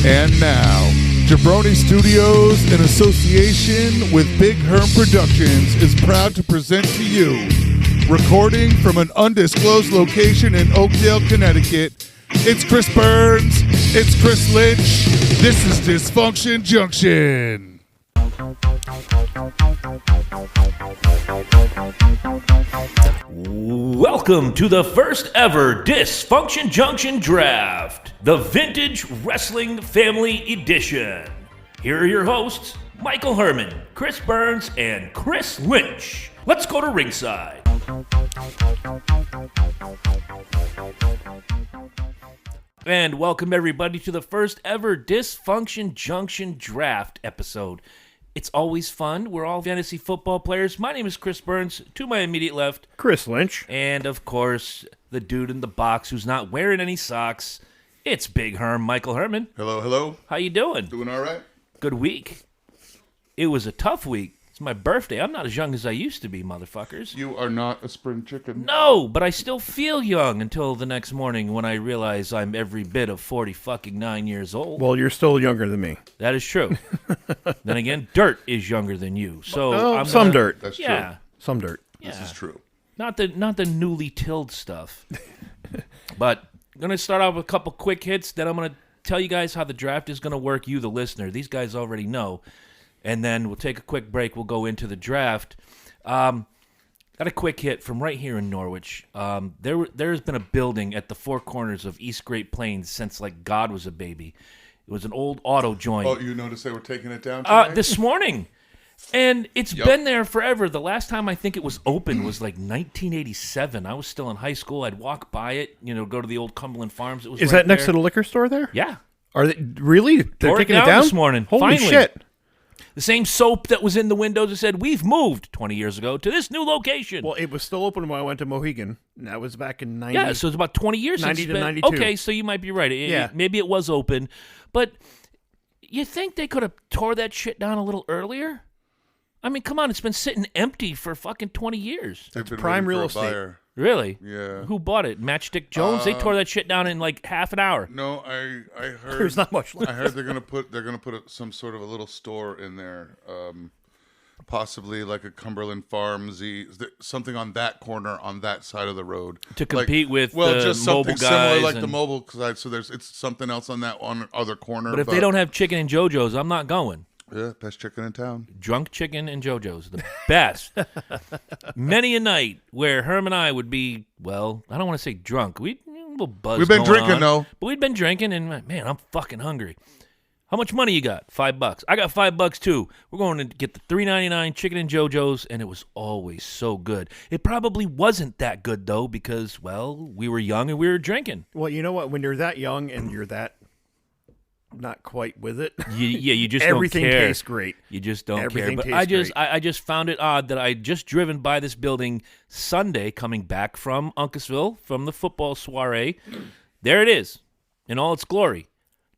And now, Jabroni Studios, in association with Big Herm Productions, is proud to present to you, recording from an undisclosed location in Oakdale, Connecticut, it's Chris Burns, it's Chris Lynch, this is Dysfunction Junction. Welcome to the first ever Dysfunction Junction Draft, the Vintage Wrestling Family Edition. Here are your hosts, Michael Herman, Chris Burns, and Chris Lynch. Let's go to ringside. And welcome everybody to the first ever Dysfunction Junction Draft episode. It's always fun. We're all fantasy football players. My name is Chris Burns. To my immediate left, Chris Lynch. And, of course, the dude in the box who's not wearing any socks. It's Big Herm, Michael Herman. Hello, hello. How you doing? Doing all right? Good week. It was a tough week. It's my birthday. I'm not as young as I used to be, motherfuckers. You are not a spring chicken. No, but I still feel young until the next morning when I realize I'm every bit of 9 years old. Well, you're still younger than me. That is true. Then again, dirt is younger than you. So some dirt. That's yeah, true. Some dirt. Yeah. This is true. Not the newly tilled stuff. But I'm going to start off with a couple quick hits. Then I'm going to tell you guys how the draft is going to work, you, the listener. These guys already know. And then we'll take a quick break. We'll go into the draft. Got a quick hit from right here in Norwich. There's been a building at the four corners of East Great Plains since, like, God was a baby. It was an old auto joint. Oh, you noticed they were taking it down today? This morning. And it's been there forever. The last time I think it was open was like 1987. I was still in high school. I'd walk by it, go to the old Cumberland Farms. It was Is right that next there. to the liquor store there? Yeah. Are they really? They're Tore taking it down this morning. Holy Finally. shit! The same soap that was in the windows that said, "We've moved 20 years ago to this new location." Well, it was still open when I went to Mohegan. And that was back in 90. Yeah, so it's about 20 years 90 since to it's been- 92. Okay, so you might be right. Yeah. Maybe it was open. But you think they could have tore that shit down a little earlier? I mean, come on, it's been sitting empty for fucking 20 years. They've been prime waiting real for a estate. buyer. Really? Yeah. Who bought it? Matchstick Jones? They tore that shit down in like half an hour. No, I heard. There's not much left. I heard they're gonna put some sort of a little store in there, possibly like a Cumberland Farms, something on that corner on that side of the road To compete with just mobile something similar guys like the and- mobile side. So it's something else on that one other corner. But if they don't have chicken and JoJo's, I'm not going. yeah, best chicken in town. Drunk chicken and JoJo's, the best. Many a night where Herm and I would be, well, I don't want to say drunk. A little buzz. We've been going drinking on, though. But we'd been drinking, and man, I'm fucking hungry. How much money you got? $5. I got $5 too. We're going to get the $3.99 chicken and JoJo's, and it was always so good. It probably wasn't that good though, because we were young and we were drinking. Well, you know what? When you're that young and you're that not quite with it, You just everything don't care. tastes great. You just don't Everything care. But tastes I just found it odd that I just driven by this building Sunday coming back from Uncasville from the football soiree. There it is in all its glory.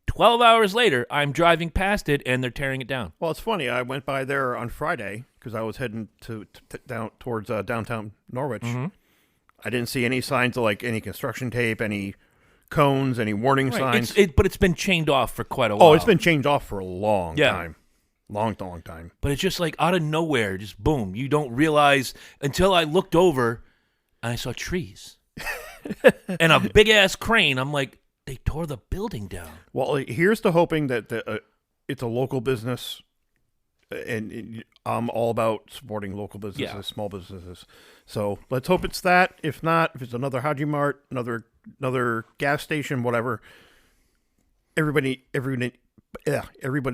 12 hours later, I'm driving past it and they're tearing it down. Well, it's funny. I went by there on Friday because I was heading down towards downtown Norwich. Mm-hmm. I didn't see any signs of like any construction tape, any cones, any warning signs. But it's been chained off for quite a while. Oh, it's been changed off for a long time. Long time. But it's just like out of nowhere, just boom. You don't realize until I looked over and I saw trees and a big-ass crane. I'm like, they tore the building down. Well, here's to hoping that it's a local business, and I'm all about supporting local businesses, small businesses. So let's hope it's that. If not, if it's another Haji Mart, another gas station, whatever, everybody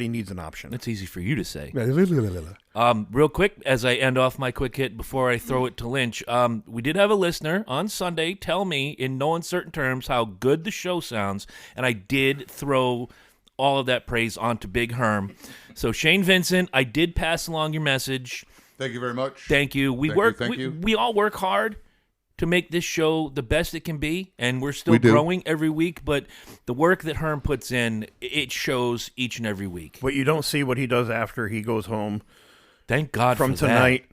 needs an option. That's easy for you to say. Real quick, as I end off my quick hit before I throw it to Lynch, we did have a listener on Sunday tell me in no uncertain terms how good the show sounds, and I did throw all of that praise onto Big Herm. So Shane Vincent, I did pass along your message. Thank you very much. Thank you. Thank you. We all work hard to make this show the best it can be, and we're still growing every week, but the work that Herm puts in, it shows each and every week. But you don't see what he does after he goes home. Thank God from for tonight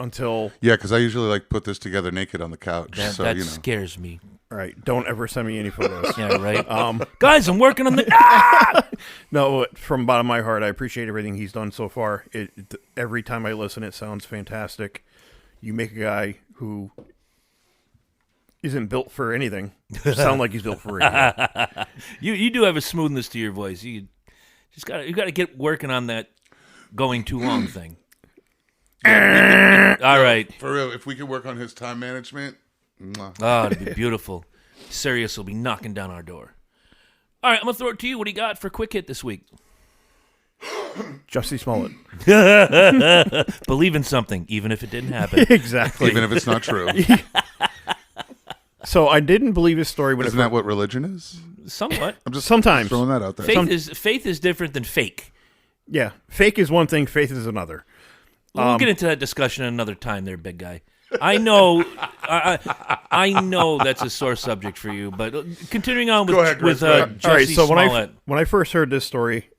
until... Yeah, because I usually put this together naked on the couch. That scares me. All right, don't ever send me any photos. Yeah, right. Guys, I'm working on the. No, from the bottom of my heart, I appreciate everything he's done so far. Every time I listen, it sounds fantastic. You make a guy who isn't built for anything sound like he's built for radio. You do have a smoothness to your voice. You got to get working on that going too long thing. All right. For real, if we could work on his time management. Oh, it'd be beautiful. Sirius will be knocking down our door. All right, I'm going to throw it to you. What do you got for Quick Hit this week? Jussie Smollett. Believe in something, even if it didn't happen. Exactly. Even if it's not true. So I didn't believe his story. Isn't that what religion is? Somewhat. I'm just Sometimes. throwing that out there. Faith is different than fake. Yeah. Fake is one thing, faith is another. We'll get into that discussion another time there, big guy. I know I know that's a sore subject for you, but continuing on with, Go ahead, Chris, go ahead. Jussie All right, so Smollett. when I first heard this story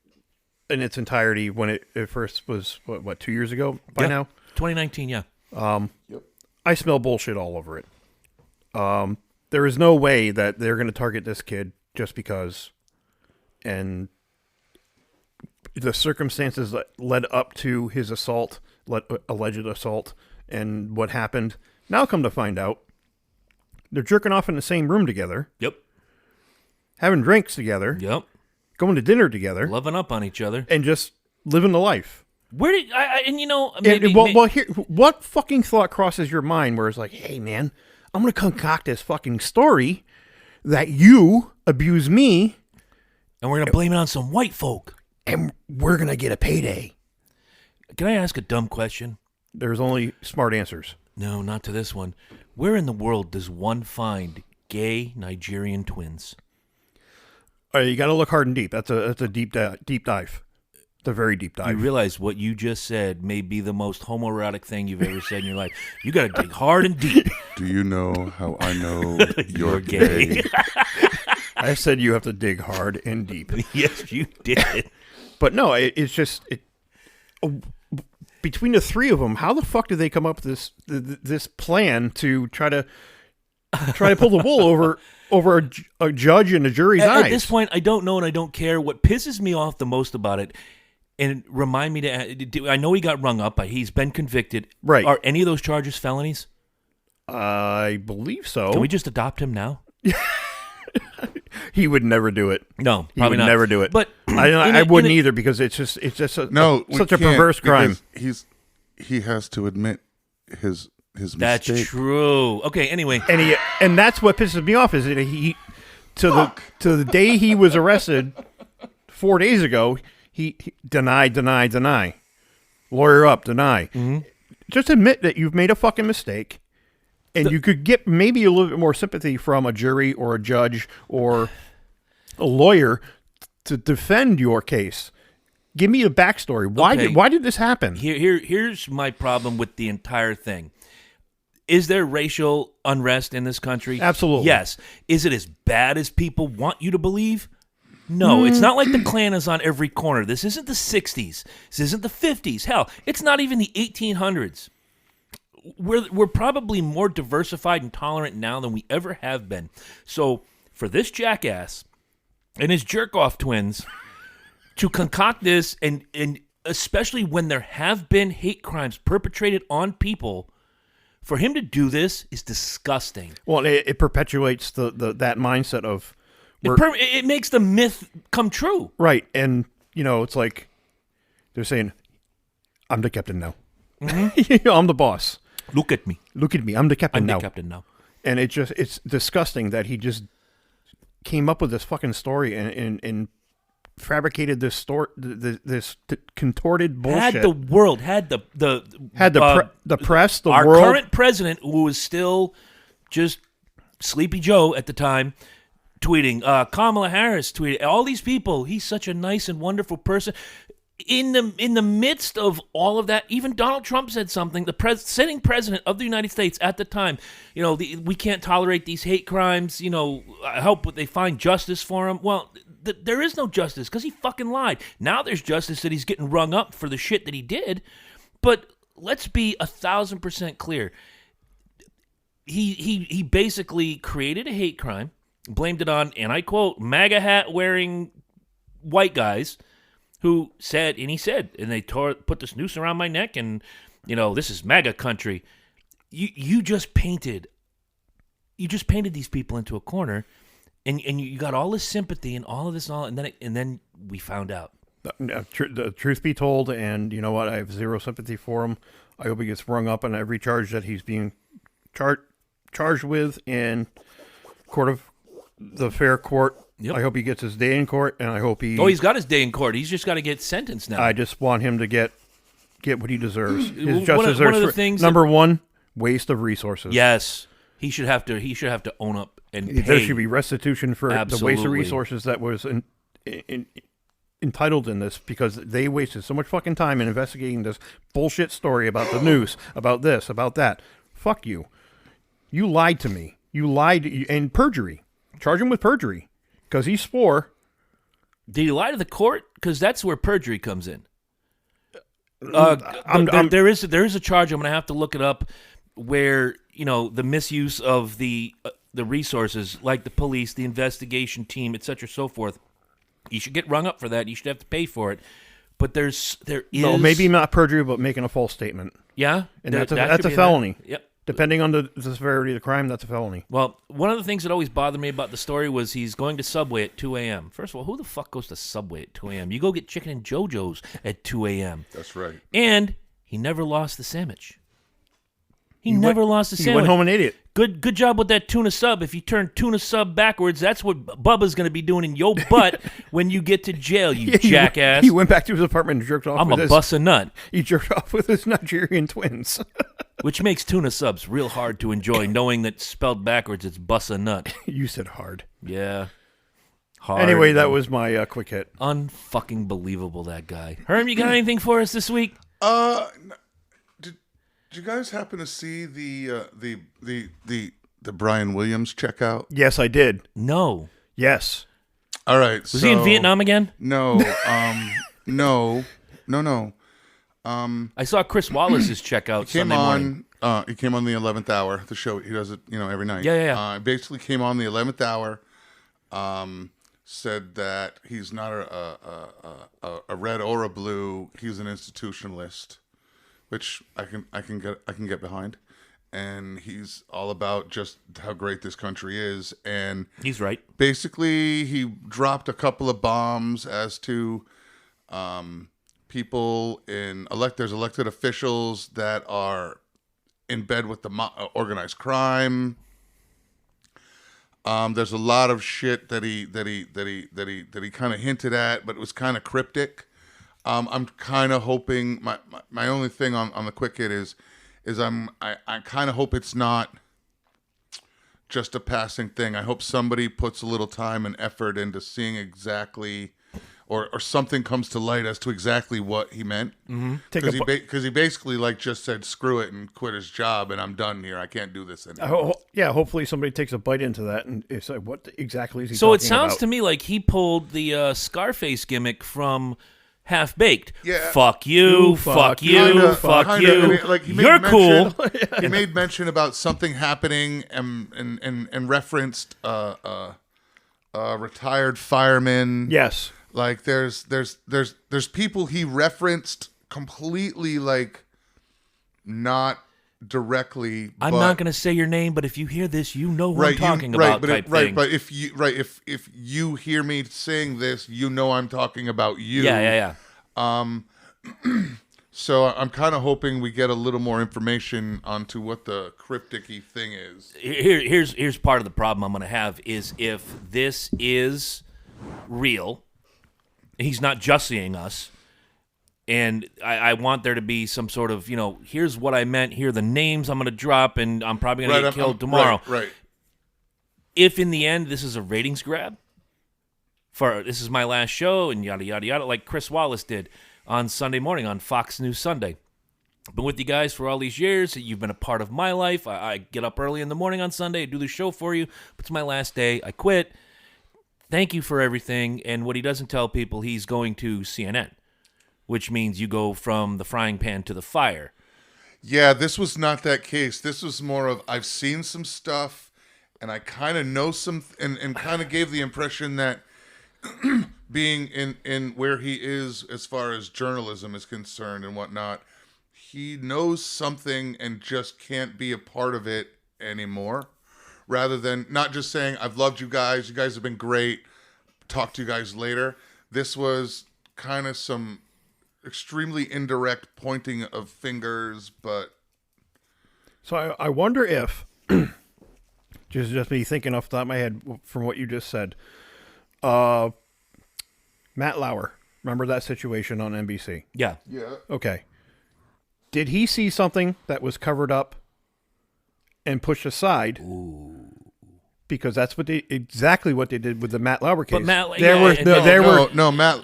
in its entirety, when it first was, what 2 years ago by now? 2019, yeah. I smell bullshit all over it. There is no way that they're going to target this kid just because, and the circumstances that led up to his assault, alleged assault, and what happened. Now come to find out, they're jerking off in the same room together. Yep. Having drinks together. Yep. Going to dinner together. Loving up on each other. And just living the life. Where did Here, what fucking thought crosses your mind where it's like, hey man, I'm gonna concoct this fucking story that you abuse me, and we're gonna blame it on some white folk, and we're gonna get a payday. Can I ask a dumb question? There's only smart answers. No, not to this one. Where in the world does one find gay Nigerian twins? You got to look hard and deep. That's a deep dive. It's a very deep dive. You realize what you just said may be the most homoerotic thing you've ever said in your life. You got to dig hard and deep. Do you know how I know you're gay? gay? I said you have to dig hard and deep. Yes, you did. But no, it's just between the three of them, how the fuck did they come up with this plan to try to pull the wool over a judge and a jury's eyes? At this point, I don't know and I don't care. What pisses me off the most about it, and remind me I know he got rung up. He's been convicted. Right. Are any of those charges felonies? I believe so. Can we just adopt him now? He would never do it. No, he probably would not. never do it. But I wouldn't either, because it's just such a perverse crime. He has to admit his That's mistake. true. Okay. Anyway, and that's what pisses me off is that he to the day he was arrested 4 days ago, he deny, lawyer up, deny. Mm-hmm. Just admit that you've made a fucking mistake. And you could get maybe a little bit more sympathy from a jury or a judge or a lawyer to defend your case. Give me a backstory. Why did this happen? Here's my problem with the entire thing. Is there racial unrest in this country? Absolutely. Yes. Is it as bad as people want you to believe? No, it's not like the Klan is on every corner. This isn't the 60s. This isn't the 50s. Hell, it's not even the 1800s. We're probably more diversified and tolerant now than we ever have been. So for this jackass and his jerk-off twins to concoct this, and especially when there have been hate crimes perpetrated on people, for him to do this is disgusting. Well, it perpetuates that mindset of... It makes the myth come true. Right, and, it's like they're saying, I'm the captain now. Mm-hmm. I'm the boss. Look at me. I'm the captain now. I'm the captain now. And it's disgusting that he just came up with this fucking story and fabricated this story, this contorted bullshit. Had the world, had the press, the our world. Our current president, who was still just Sleepy Joe at the time, tweeting, Kamala Harris tweeted, all these people, he's such a nice and wonderful person. In the midst of all of that, even Donald Trump said something. The sitting president of the United States at the time, we can't tolerate these hate crimes. I hope they find justice for him. Well, there is no justice because he fucking lied. Now there's justice that he's getting rung up for the shit that he did. But let's be 1,000% clear. he basically created a hate crime, blamed it on, and I quote, MAGA hat wearing white guys who said, and they put this noose around my neck, and this is MAGA country. You just painted these people into a corner, and you got all this sympathy and all of this, and then we found out. The truth be told, and you know what? I have zero sympathy for him. I hope he gets rung up on every charge that he's being charged with in the fair court. Yep. I hope he gets his day in court, and I hope he... Oh, he's got his day in court. He's just got to get sentenced now. I just want him to get what he deserves. His One of the things number one, waste of resources. Yes. He should have to own up and pay. There should be restitution for Absolutely. the waste of resources that was entitled in this, because they wasted so much fucking time in investigating this bullshit story about the news, about this, about that. Fuck you. You lied to me. You lied, and perjury. Charge him with perjury, because he swore. Did he lie to the court? Because that's where perjury comes in. There is a charge. I'm going to have to look it up, where the misuse of the resources, like the police, the investigation team, etc., so forth. You should get rung up for that. You should have to pay for it. But there is no, maybe not perjury, but making a false statement. Yeah, and that's a felony. Yep. Depending on the severity of the crime, that's a felony. Well, one of the things that always bothered me about the story was he's going to Subway at 2 a.m. First of all, who the fuck goes to Subway at 2 a.m.? You go get chicken and JoJo's at 2 a.m. That's right. And he never lost the sandwich. He never lost the sandwich. He went home and ate it. Good job with that tuna sub. If you turn tuna sub backwards, that's what Bubba's going to be doing in your butt when you get to jail, you jackass. He went back to his apartment and jerked off. I'm a bust a nut. He jerked off with his Nigerian twins. Which makes tuna subs real hard to enjoy, knowing that spelled backwards, it's bust a nut. You said hard. Yeah. Hard. Anyway, that was my quick hit. Unfucking believable, that guy. Herm, you got anything for us this week? Did you guys happen to see the Brian Williams checkout? Yes, I did. No. Yes. All right. Was he in Vietnam again? No. No. I saw Chris Wallace's checkout Sunday morning. He came on the 11th hour. The show, he does it, every night. Yeah. Basically came on the 11th hour. Said that he's not a red or a blue. He's an institutionalist, which I can get behind. And he's all about just how great this country is. And he's right. Basically, he dropped a couple of bombs as to people there's elected officials that are in bed with the organized crime. There's a lot of shit that he kind of hinted at, but it was kind of cryptic. I'm kind of hoping my only thing on the quick hit is I kind of hope it's not just a passing thing. I hope somebody puts a little time and effort into seeing exactly, or something comes to light as to exactly what he meant. Because he basically just said screw it and quit his job, and I'm done here. I can't do this anymore. Hopefully somebody takes a bite into that and it's like, what exactly is he talking about? So it sounds about? to me like he pulled the Scarface gimmick from Half Baked. Yeah. Fuck you, fuck you, fuck you. You're cool. He made mention about something happening and referenced retired firemen. Yes. Like there's people he referenced completely not directly. I'm not going to say your name, but if you hear this, you know who I'm talking about. But if you hear me saying this, you know I'm talking about you. Yeah. So I'm kind of hoping we get a little more information onto what the cryptic-y thing is. Here's part of the problem I'm going to have is if this is real, he's not just seeing us, and I want there to be some sort of, here's what I meant, here are the names I'm going to drop, and I'm probably going to get killed tomorrow. Right. If in the end this is a ratings grab, for this is my last show, and yada, yada, yada, like Chris Wallace did on Sunday morning on Fox News Sunday. I've been with you guys for all these years. You've been a part of my life. I get up early in the morning on Sunday, I do the show for you, but it's my last day. I quit. Thank you for everything. And what he doesn't tell people, he's going to CNN, which means you go from the frying pan to the fire. Yeah, this was not that case. This was more of I've seen some stuff, and I kind of know some, and kind of gave the impression that being in where he is as far as journalism is concerned and whatnot, he knows something and just can't be a part of it anymore. Rather than not just saying, I've loved you guys have been great, talk to you guys later. This was kind of some extremely indirect pointing of fingers, but... So I wonder if, just me thinking off the top of my head from what you just said, Matt Lauer, remember that situation on NBC? Yeah. Yeah. Okay. Did he see something that was covered up and pushed aside? Ooh. Because that's exactly what they did with the Matt Lauer case. But Matt,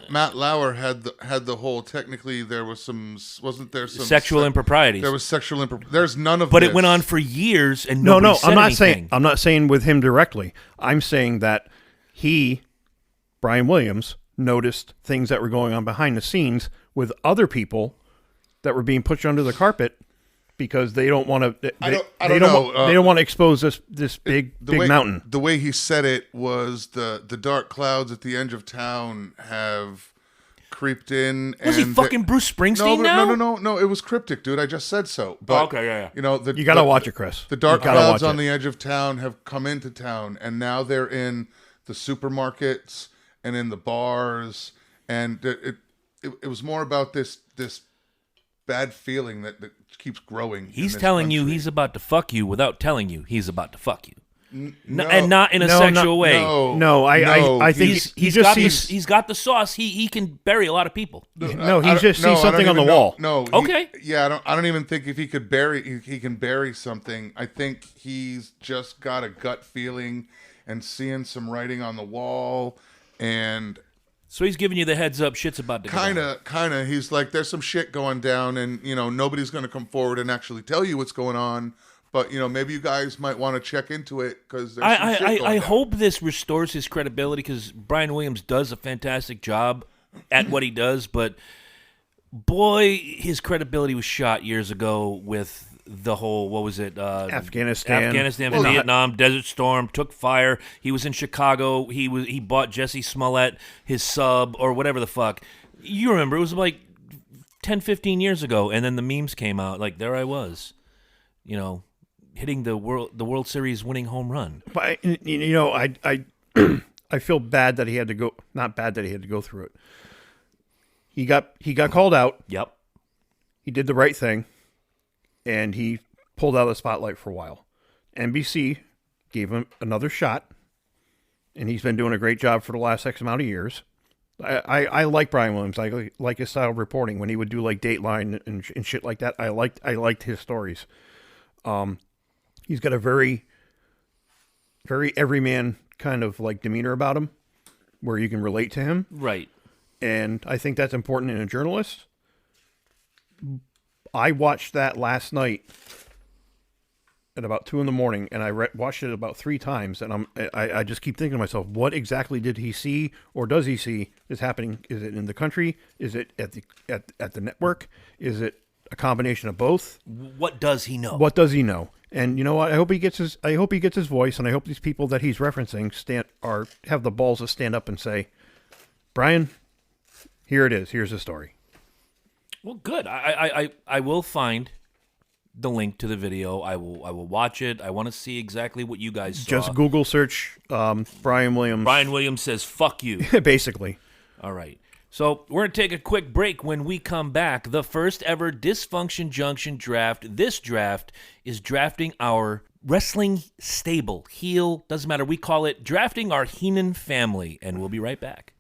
Matt Lauer had the whole. Technically, there was some. Wasn't there some sexual improprieties? There was sexual improprieties. There's none of. But this. it went on for years, and no, said I'm not anything. saying. I'm not saying with him directly. I'm saying that Brian Williams, noticed things that were going on behind the scenes with other people that were being pushed under the carpet. Because they don't want to. They don't want to expose this big mountain. The way he said it was the dark clouds at the edge of town have creeped in. Was he fucking Bruce Springsteen now? No. It was cryptic, dude. I just said so. But, okay, yeah. You know, you gotta watch it, Chris. The dark clouds on the edge of town have come into town, and now they're in the supermarkets and in the bars, and it was more about this bad feeling that keeps growing. He's telling you he's about to fuck you without telling you he's about to fuck you. No, and not in a sexual way. I think he just sees... He's got the sauce. He can bury a lot of people. No, he just sees something on the wall. Okay. I don't even think if he can bury something. I think he's just got a gut feeling and seeing some writing on the wall, and so he's giving you the heads up. Shit's about to go down. Kind of. He's like, there's some shit going down, and nobody's going to come forward and actually tell you what's going on. But maybe you guys might want to check into it because there's some shit going I down. hope this restores his credibility because Brian Williams does a fantastic job at what he does. But boy, his credibility was shot years ago with the whole, what was it? Afghanistan, Vietnam, Desert Storm, took fire. He was in Chicago. He bought Jesse Smollett, his sub, or whatever the fuck. You remember, it was like 10, 15 years ago, and then the memes came out. Like, there I was, hitting the World Series winning home run. But, I feel bad that he had to go, not bad that he had to go through it. He got called out. Yep. He did the right thing. And he pulled out of the spotlight for a while. NBC gave him another shot, and he's been doing a great job for the last X amount of years. I like Brian Williams. I like his style of reporting when he would do like Dateline and shit like that. I liked his stories. He's got a very, very everyman kind of like demeanor about him, where you can relate to him. Right. And I think that's important in a journalist. I watched that last night at about 2 a.m, and I watched it about 3 times, and I just keep thinking to myself, what exactly did he see, or does he see is happening? Is it in the country? Is it at the network? Is it a combination of both? What does he know? And you know what? I hope he gets his voice, and I hope these people that he's referencing have the balls to stand up and say, Brian, here it is. Here's the story. Well, good. I will find the link to the video. I will watch it. I want to see exactly what you guys saw. Just Google search Brian Williams. Brian Williams says, fuck you. Basically. All right. So we're going to take a quick break. When we come back, the first ever Dysfunction Junction draft. This draft is drafting our wrestling stable. Heel, doesn't matter. We call it drafting our Heenan family. And we'll be right back.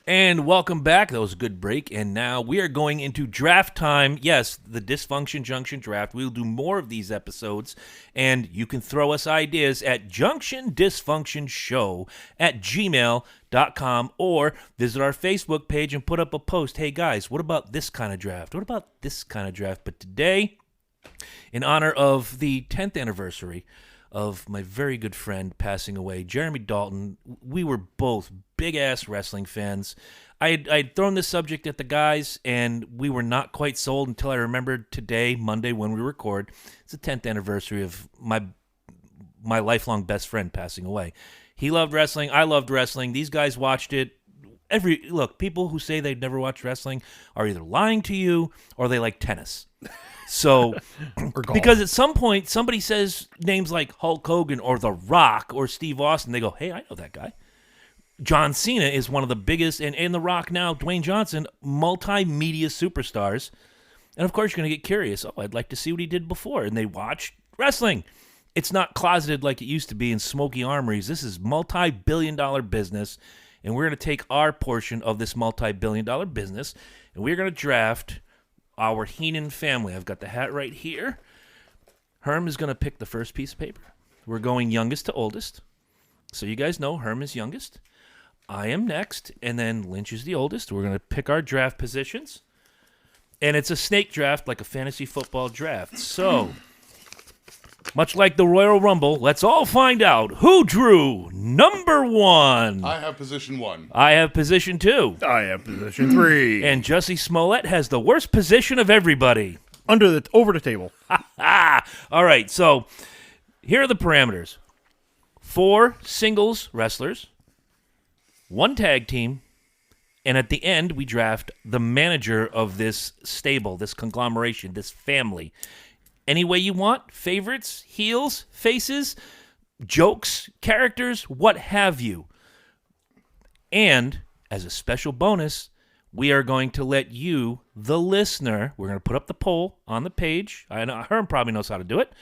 And welcome back. That was a good break. And now we are going into draft time. Yes, the Dysfunction Junction draft. We'll do more of these episodes. And you can throw us ideas at junctiondysfunctionshow@gmail.com or visit our Facebook page and put up a post. Hey, guys, what about this kind of draft? What about this kind of draft? But today, in honor of the 10th anniversary of my very good friend passing away, Jeremy Dalton, we were both big-ass wrestling fans. I'd thrown this subject at the guys, and we were not quite sold until I remembered today, Monday, when we record. It's the 10th anniversary of my lifelong best friend passing away. He loved wrestling. I loved wrestling. These guys watched it. Look, people who say they've never watched wrestling are either lying to you or they like tennis. So, because at some point somebody says names like Hulk Hogan or The Rock or Steve Austin, they go, hey, I know that guy. John Cena is one of the biggest, and in The Rock now, Dwayne Johnson, multimedia superstars. And of course, you're going to get curious. Oh, I'd like to see what he did before. And they watch wrestling. It's not closeted like it used to be in smoky armories. This is multi-billion-dollar business, and we're going to take our portion of this multi-billion-dollar business, and we're going to draft our Heenan family. I've got the hat right here. Herm is going to pick the first piece of paper. We're going youngest to oldest. So you guys know Herm is youngest. I am next, and then Lynch is the oldest. We're going to pick our draft positions, and it's a snake draft like a fantasy football draft. So, much like the Royal Rumble, let's all find out who drew number 1. I have position 1. I have position 2. I have position 3. And Jussie Smollett has the worst position of everybody. Over the table. All right, so here are the parameters. 4 singles wrestlers, 1 tag team, and at the end, we draft the manager of this stable, this conglomeration, this family. Any way you want, favorites, heels, faces, jokes, characters, what have you. And as a special bonus, we are going to let you, the listener, we're going to put up the poll on the page. I know Herm probably knows how to do it.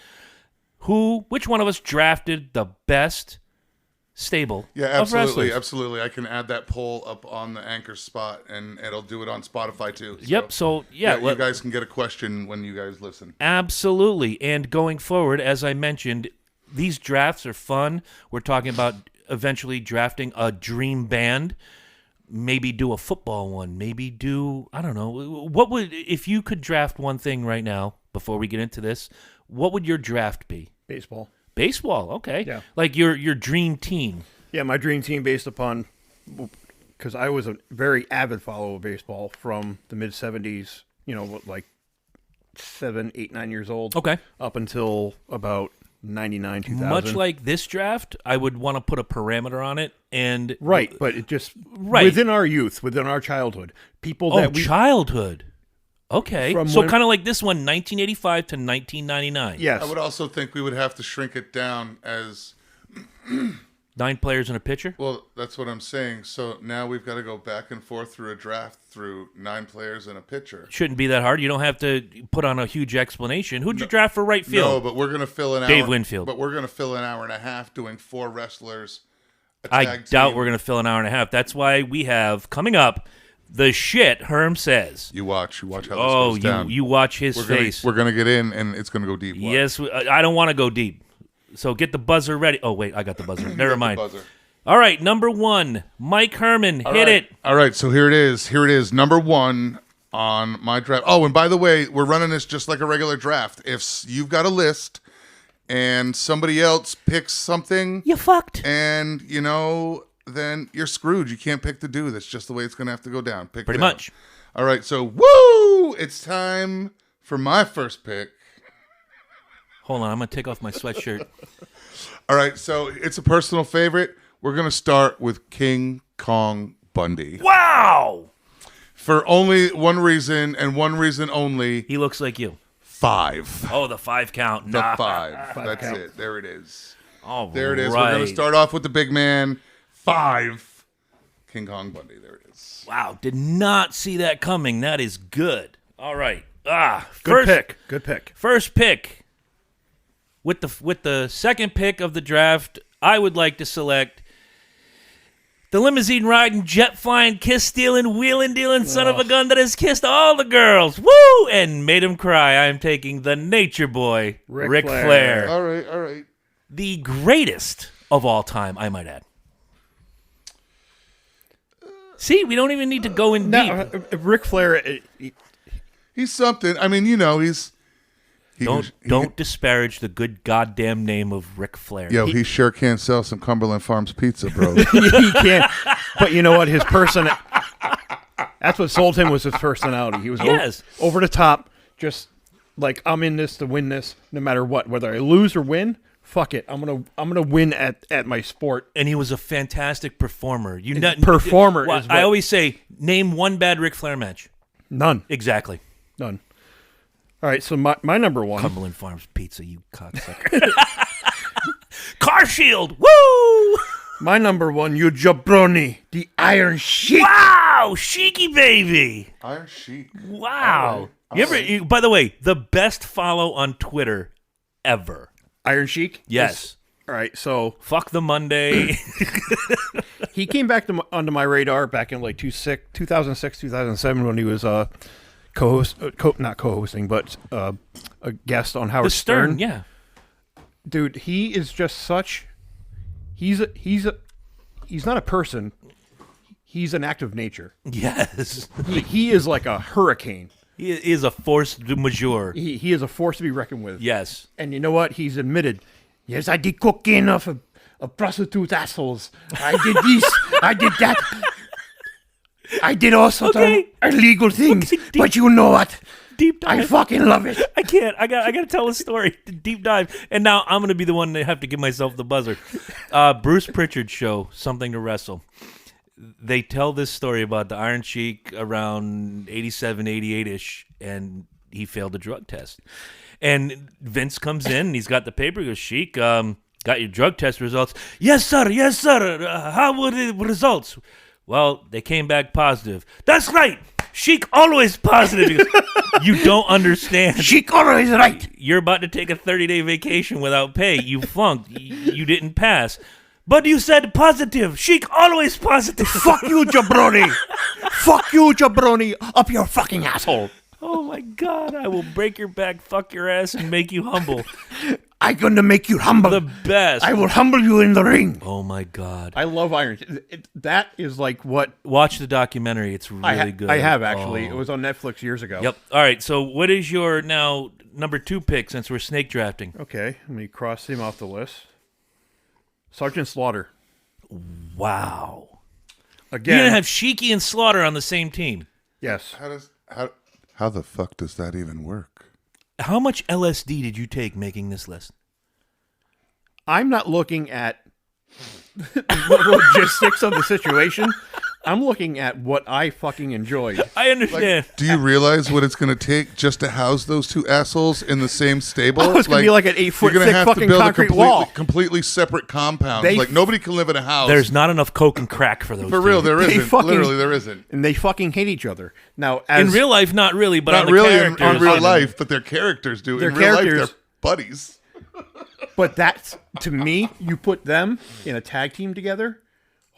Which one of us drafted the best stable of wrestlers? Absolutely. I can add that poll up on the anchor spot, and it'll do it on Spotify too. Yep. So you guys can get a question when you guys listen. Absolutely. And going forward, as I mentioned, these drafts are fun. We're talking about eventually drafting a dream band. Maybe do a football one. Maybe do, I don't know. If you could draft one thing right now before we get into this, what would your draft be? Baseball. Baseball, okay. Yeah. Like your dream team. Yeah, my dream team based upon, because I was a very avid follower of baseball from the mid-'70s, like 7, 8, 9 years old. Okay. Up until about 99, 2000. Much like this draft, I would want to put a parameter on it. And right, but it just, within our youth, within our childhood, childhood. Okay, so kind of like this one, 1985 to 1999. Yes. I would also think we would have to shrink it down as 9 players and a pitcher? Well, that's what I'm saying. So now we've got to go back and forth through a draft through 9 players and a pitcher. Shouldn't be that hard. You don't have to put on a huge explanation. Who'd you draft for right field? No, but we're going to fill an Dave Winfield. But we're going to fill an hour and a half doing 4 wrestlers. I doubt we're going to fill an hour and a half. That's why we have, coming up, the shit Herm says. You watch how this goes down. You watch his face. We're going to get in, and it's going to go deep. Watch. Yes, I don't want to go deep. So get the buzzer ready. Oh, wait, I got the buzzer. Never mind. Buzzer. All right, number 1, Mike Herman. Hit it. All right, so here it is. Number 1 on my draft. Oh, and by the way, we're running this just like a regular draft. If you've got a list and somebody else picks something, you fucked. And, then you're screwed. You can't pick the dude. That's just the way it's going to have to go down. Pretty much. All right, so, woo! It's time for my first pick. Hold on, I'm going to take off my sweatshirt. All right, so it's a personal favorite. We're going to start with King Kong Bundy. Wow! For only one reason, and one reason only. He looks like you. 5. Oh, the 5 count. The 5. That's count. It. There it is. All there it is. Right. We're going to start off with the big man. 5. King Kong Bundy. There it is. Wow. Did not see that coming. That is good. All right. Good pick. First pick. With the second pick of the draft, I would like to select the limousine riding, jet flying, kiss stealing, wheeling dealing son of a gun that has kissed all the girls, woo, and made him cry. I am taking the Nature Boy, Ric Flair. All right. The greatest of all time, I might add. See, we don't even need to go in deep. Ric Flair, he's something. I mean, Don't disparage the good goddamn name of Ric Flair. Yo, he sure can't sell some Cumberland Farms pizza, bro. He can't. But you know what? His person. That's what sold him was his personality. He was over the top, just like, I'm in this to win this, no matter what. Whether I lose or win, fuck it. I'm gonna win at my sport. And he was a fantastic performer. I always say, name one bad Ric Flair match. None. Exactly. None. All right, so my number one. Cumberland Farms pizza, you cocksucker. Car Shield, woo! My number one, you jabroni, the Iron Sheik. Wow, Sheiky baby. Iron Sheik. Wow. By the way, the best follow on Twitter ever. Iron Sheik? Yes. All right, so fuck the Monday. He came back onto my radar back in like 2006, 2007 when he was not co-hosting, but a guest on Howard Stern. Yeah. Dude, he is just such. He's not a person. He's an act of nature. Yes. He is like a hurricane. He is a force majeure. He is a force to be reckoned with. Yes. And you know what? He's admitted, yes, I did cocaine off of prostitute assholes. I did this. I did that. I did all sorts of illegal things. But you know what? Deep dive. I fucking love it. I can't. I got to tell a story. Deep dive. And now I'm going to be the one to have to give myself the buzzer. Bruce Pritchard's show, Something to Wrestle. They tell this story about the Iron Sheik around 87, 88-ish, and he failed a drug test. And Vince comes in, and he's got the paper. He goes, Sheik, got your drug test results? Yes, sir. Yes, sir. How were the results? Well, they came back positive. That's right. Sheik always positive. He goes, you don't understand. Sheik always right. You're about to take a 30-day vacation without pay. You flunked. You didn't pass. But you said positive. Sheik always positive. Fuck you, jabroni. Fuck you, jabroni. Up your fucking asshole. Oh, my God. I will break your back, fuck your ass, and make you humble. I'm going to make you humble. The best. I will humble you in the ring. Oh, my God. I love Iron. That is like what... Watch the documentary. It's really good. I have, actually. It was on Netflix years ago. Yep. All right. So what is your now number 2 pick since we're snake drafting? Okay. Let me cross him off the list. Sergeant Slaughter. Wow. Again. You're going to have Sheiky and Slaughter on the same team. Yes. How the fuck does that even work? How much LSD did you take making this list? I'm not looking at the logistics of the situation. I'm looking at what I fucking enjoyed. I understand. Like, do you realize what it's going to take just to house those two assholes in the same stable? Oh, it's going to be like an 8-foot thick fucking concrete wall. Completely separate compounds. Like, nobody can live in a house. There's not enough coke and crack for those. For real, there isn't. Literally, there isn't. And they fucking hate each other. Now, in real life, not really, but not on really the characters. in real life, but their characters do. In real life, they're buddies. But that's, to me, you put them in a tag team together.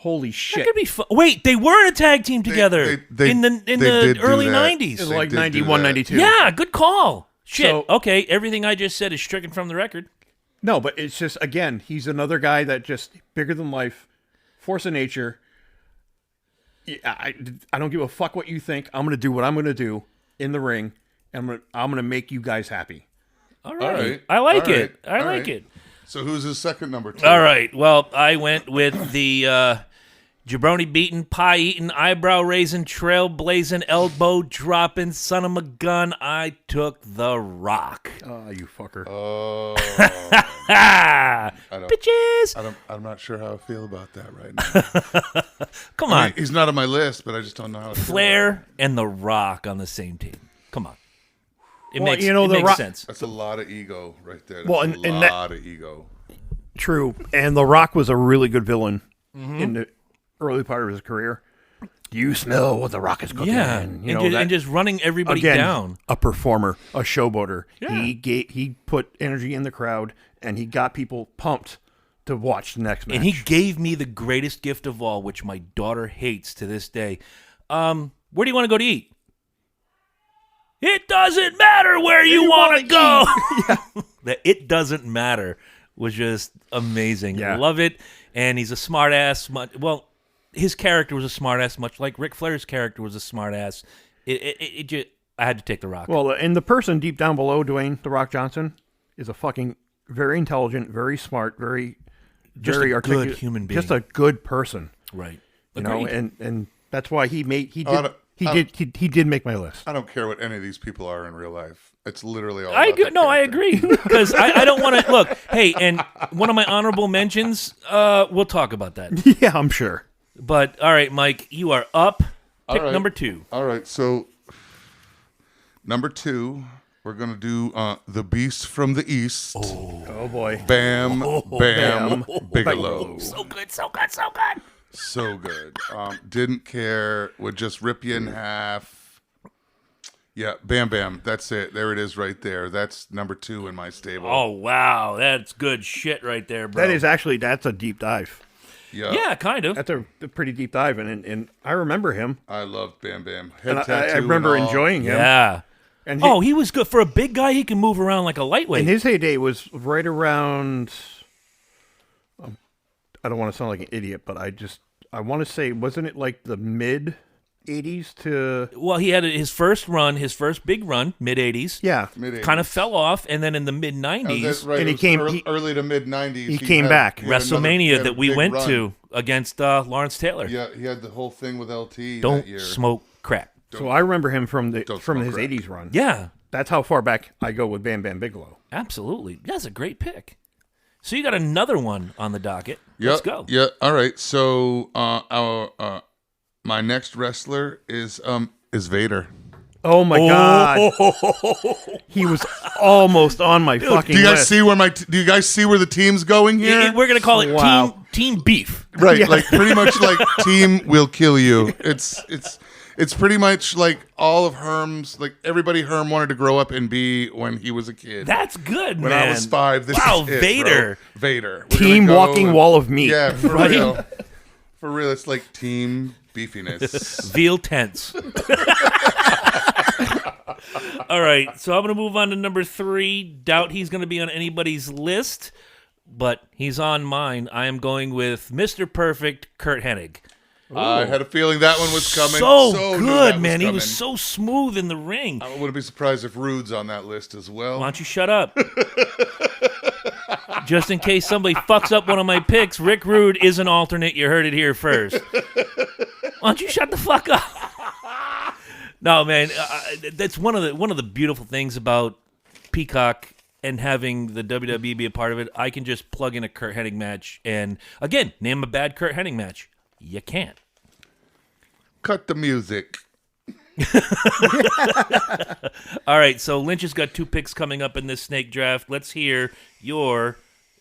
Holy shit! That could be fun. Wait, they were in a tag team together in the early 90s. It was like 91, 92. Yeah, good call. Shit. So, okay, everything I just said is stricken from the record. No, but it's just, again, he's another guy that just bigger than life, force of nature. I don't give a fuck what you think. I'm gonna do what I'm gonna do in the ring, and I'm gonna make you guys happy. All right. I like it. I like it. So who's his second number 2? All right. Well, I went with the jabroni beating, pie eating, eyebrow raising, trail blazing, elbow dropping, son of a gun. I took The Rock. Oh, you fucker. Oh. Bitches. I'm not sure how I feel about that right now. Come on. He's not on my list, but I just don't know how to Flair and The Rock on the same team. Come on. It makes sense. That's a lot of ego right there. That's a lot of ego. True. And The Rock was a really good villain in the early part of his career. Do you smell what The Rock is cooking? Yeah. And just running everybody down. A performer, a showboater. Yeah. He put energy in the crowd, and he got people pumped to watch the next match. And he gave me the greatest gift of all, which my daughter hates to this day. Where do you want to go to eat? It doesn't matter where you want to go. The "it doesn't matter" was just amazing. Yeah. Love it. And he's a smart ass. Well, his character was a smart ass, much like Ric Flair's character was a smart ass. I had to take The Rock. Well, and the person deep down below Dwayne The Rock Johnson is a fucking very intelligent, very smart, very Just a articulate good human being. just a good person. Right. You know, Agreed. and that's why he did make my list. I don't care what any of these people are in real life. It's literally all. I about the I character. agree because I don't want to look. Hey, and one of my honorable mentions. We'll talk about that. Yeah, I'm sure. But all right, Mike, you are up. Pick right. number 2. All right, so number 2, we're gonna do the Beast from the East. Oh boy. Bam, Bam, Bigelow. So good, so good, so good. So good. Didn't care. Would just rip you in half. Yeah, Bam Bam. That's it. There it is right there. That's number 2 in my stable. Oh wow, that's good shit right there, bro. That's a deep dive. Yeah, kind of. That's a pretty deep dive, and I remember him. I love Bam Bam. And Head I tattoo remember and all. enjoying him. Yeah. And He was good for a big guy. He can move around like a lightweight. in his heyday was right around. I don't want to sound like an idiot, but I want to say, wasn't it like the mid 80s to? Well, he had his first big run, mid 80s. Yeah, Mid-80s. Kind of fell off, and then in the mid Oh, 90s, that's right. And It he was came- early to mid 90s. he came back. he had he WrestleMania had a that we big went run. to against Lawrence Taylor. Yeah, he had the whole thing with LT Don't that year. smoke crack. so I remember him from Don't from smoke his crack. 80s run. Yeah, That's how far back I go with Bam Bam Bigelow. absolutely. That's a great pick. So you got another one on the docket. Yeah, Let's go. Yeah. All right. So my next wrestler is Vader. Oh my God, he was almost on my fucking Do you guys list. see where do you guys see where the team's going here? We're gonna call it Wow. team beef. Right, Yeah. like pretty much like team will kill you. It's pretty much like all of Herm's, like everybody Herm wanted to grow up and be when he was a kid. That's good, When man. I was 5, this Wow, is it, Vader. bro. Vader. We're Team gonna go walking and- wall of meat. Yeah, for Right? real. For real, it's like team beefiness. Veal tense. All right, so I'm going to move on to number 3. Doubt he's going to be on anybody's list, but he's on mine. I am going with Mr. Perfect, Kurt Hennig. I had a feeling that one was coming. So knew good, that man. He coming. was so smooth in the ring. I wouldn't be surprised if Rude's on that list as well. Why don't you shut up? Just in case somebody fucks up one of my picks, Rick Rude is an alternate. You heard it here first. Why don't you shut the fuck up? No, man, that's one of the beautiful things about Peacock and having the WWE be a part of it. I can just plug in a Kurt Hennig match and, again, name a bad Kurt Hennig match. You can't. Cut the music. All right, so Lynch has got 2 picks coming up in this snake draft. Let's hear your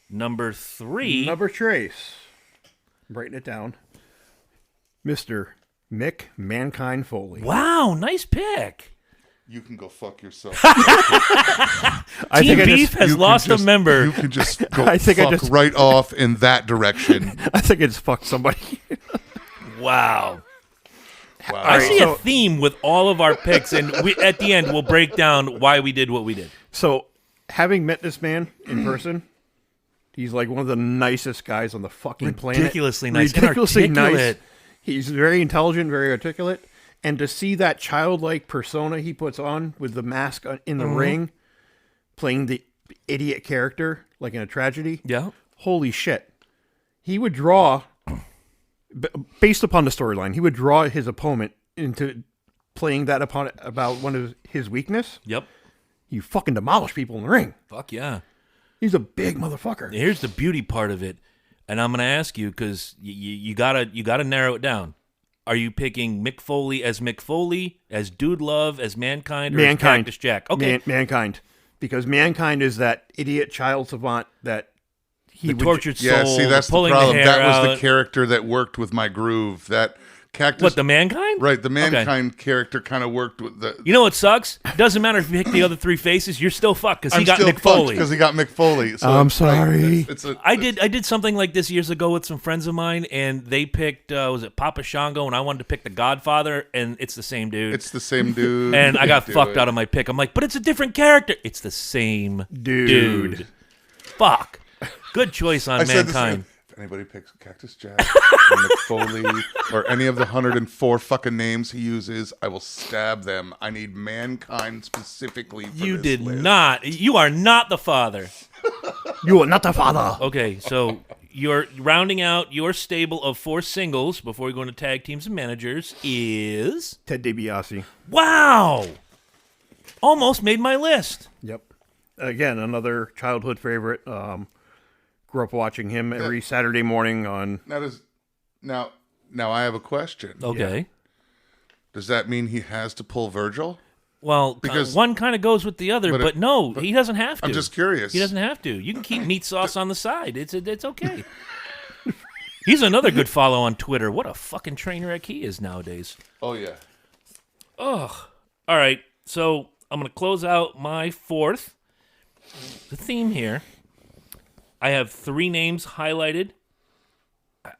number 3. Number trace. I'm writing it down. Mr. Mick Mankind Foley. Wow, nice pick. You can go fuck yourself. I Team think I Beef just, has You can lost just- a member. You can just go I think I fuck just- right off in that direction. I think I just fucked somebody. Wow. Wow. I see so- a theme with all of our picks, and at the end, we'll break down why we did what we did. So, having met this man in person, he's like one of the nicest guys on the fucking planet. Ridiculously nice and Ridiculously nice. articulate. He's very intelligent, very articulate. And to see that childlike persona he puts on with the mask in the ring, playing the idiot character, like in a tragedy, Yeah. holy shit. He would draw, based upon the storyline, he would draw his opponent into playing that upon about one of his weakness. Yep. You fucking demolish people in the ring. Fuck yeah. He's a big motherfucker. Here's the beauty part of it, and I'm going to ask you because you gotta narrow it down. Are you picking Mick Foley, as Dude Love, as Mankind, or Mankind. as Cactus Jack? Okay. Mankind. Because Mankind is that idiot child savant that he The would tortured soul. Yeah, see, that's the pulling problem. The hair That was out. the character that worked with my groove. That Cactus. What, the Mankind? Right, the Mankind character kind of worked with the. You know what sucks? Doesn't matter if you pick the other 3 faces. You're still fucked because he I'm got still Mick Foley. because he got Mick Foley. So I'm it's like- sorry. I did something like this years ago with some friends of mine, and they picked was it Papa Shango, and I wanted to pick the Godfather, and it's the same dude. It's the same dude. and I got Do fucked it. out of my pick. I'm like, but it's a different character. It's the same Dude. Fuck. Good choice on I said this- Mankind. anybody picks Cactus Jack or McFoley or any of the 104 fucking names he uses, I will stab them. I need Mankind specifically for You this did list. not. You are not the father. You are not the father. Okay, so you're rounding out your stable of 4 singles before we go into tag teams and managers is... Ted DiBiase. Wow! Almost made my list. Yep. Again, another childhood favorite. Grew up watching him every Saturday morning on... Now I have a question. Okay. Does that mean he has to pull Virgil? Well, Because- one kind of goes with the other, but no, he doesn't have to. I'm just curious. He doesn't have to. You can keep meat sauce on the side. It's okay. He's another good follow on Twitter. What a fucking train wreck he is nowadays. Oh, yeah. Ugh. All right, so I'm going to close out my 4th. The theme here, I have 3 names highlighted.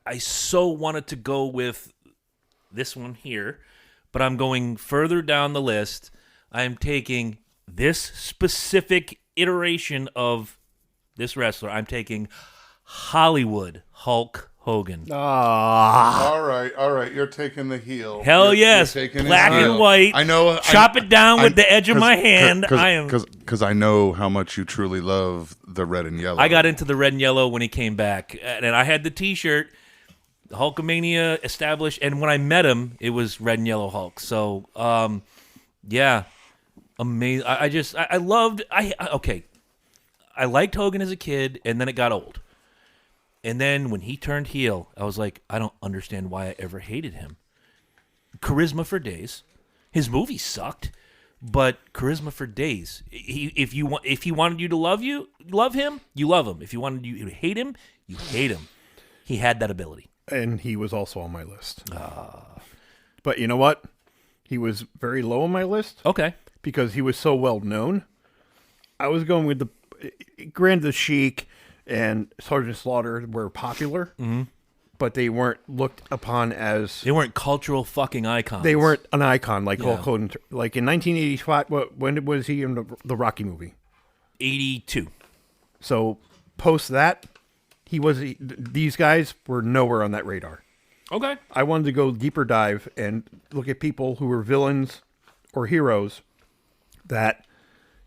I so wanted to go with this one here, but I'm going further down the list. I am taking this specific iteration of this wrestler. I'm taking Hollywood Hulk Hogan. All right. You're taking the heel. Hell yes. You're taking Black his heel. and white. I know. Chop it down with the edge of my hand. Because I know how much you truly love the red and yellow. I got into the red and yellow when he came back, and I had the T-shirt, the Hulkamania established, and when I met him, it was red and yellow Hulk. So, yeah, amazing. I loved. I liked Hogan as a kid, and then it got old. And then when he turned heel, I was like, I don't understand why I ever hated him. Charisma for days. His movies sucked, but charisma for days. If he wanted you to love him, you love him. If you wanted you to hate him, you hate him. He had that ability. And he was also on my list. But you know what? He was very low on my list. Okay. Because he was so well known. I was going with granted, the Sheik and Sergeant Slaughter were popular, but they weren't looked upon as... They weren't cultural fucking icons. They weren't an icon like Yeah. Hulk Hogan. Like in 1985, when was he in the Rocky movie? 82. So post that, these guys were nowhere on that radar. Okay. I wanted to go deeper dive and look at people who were villains or heroes that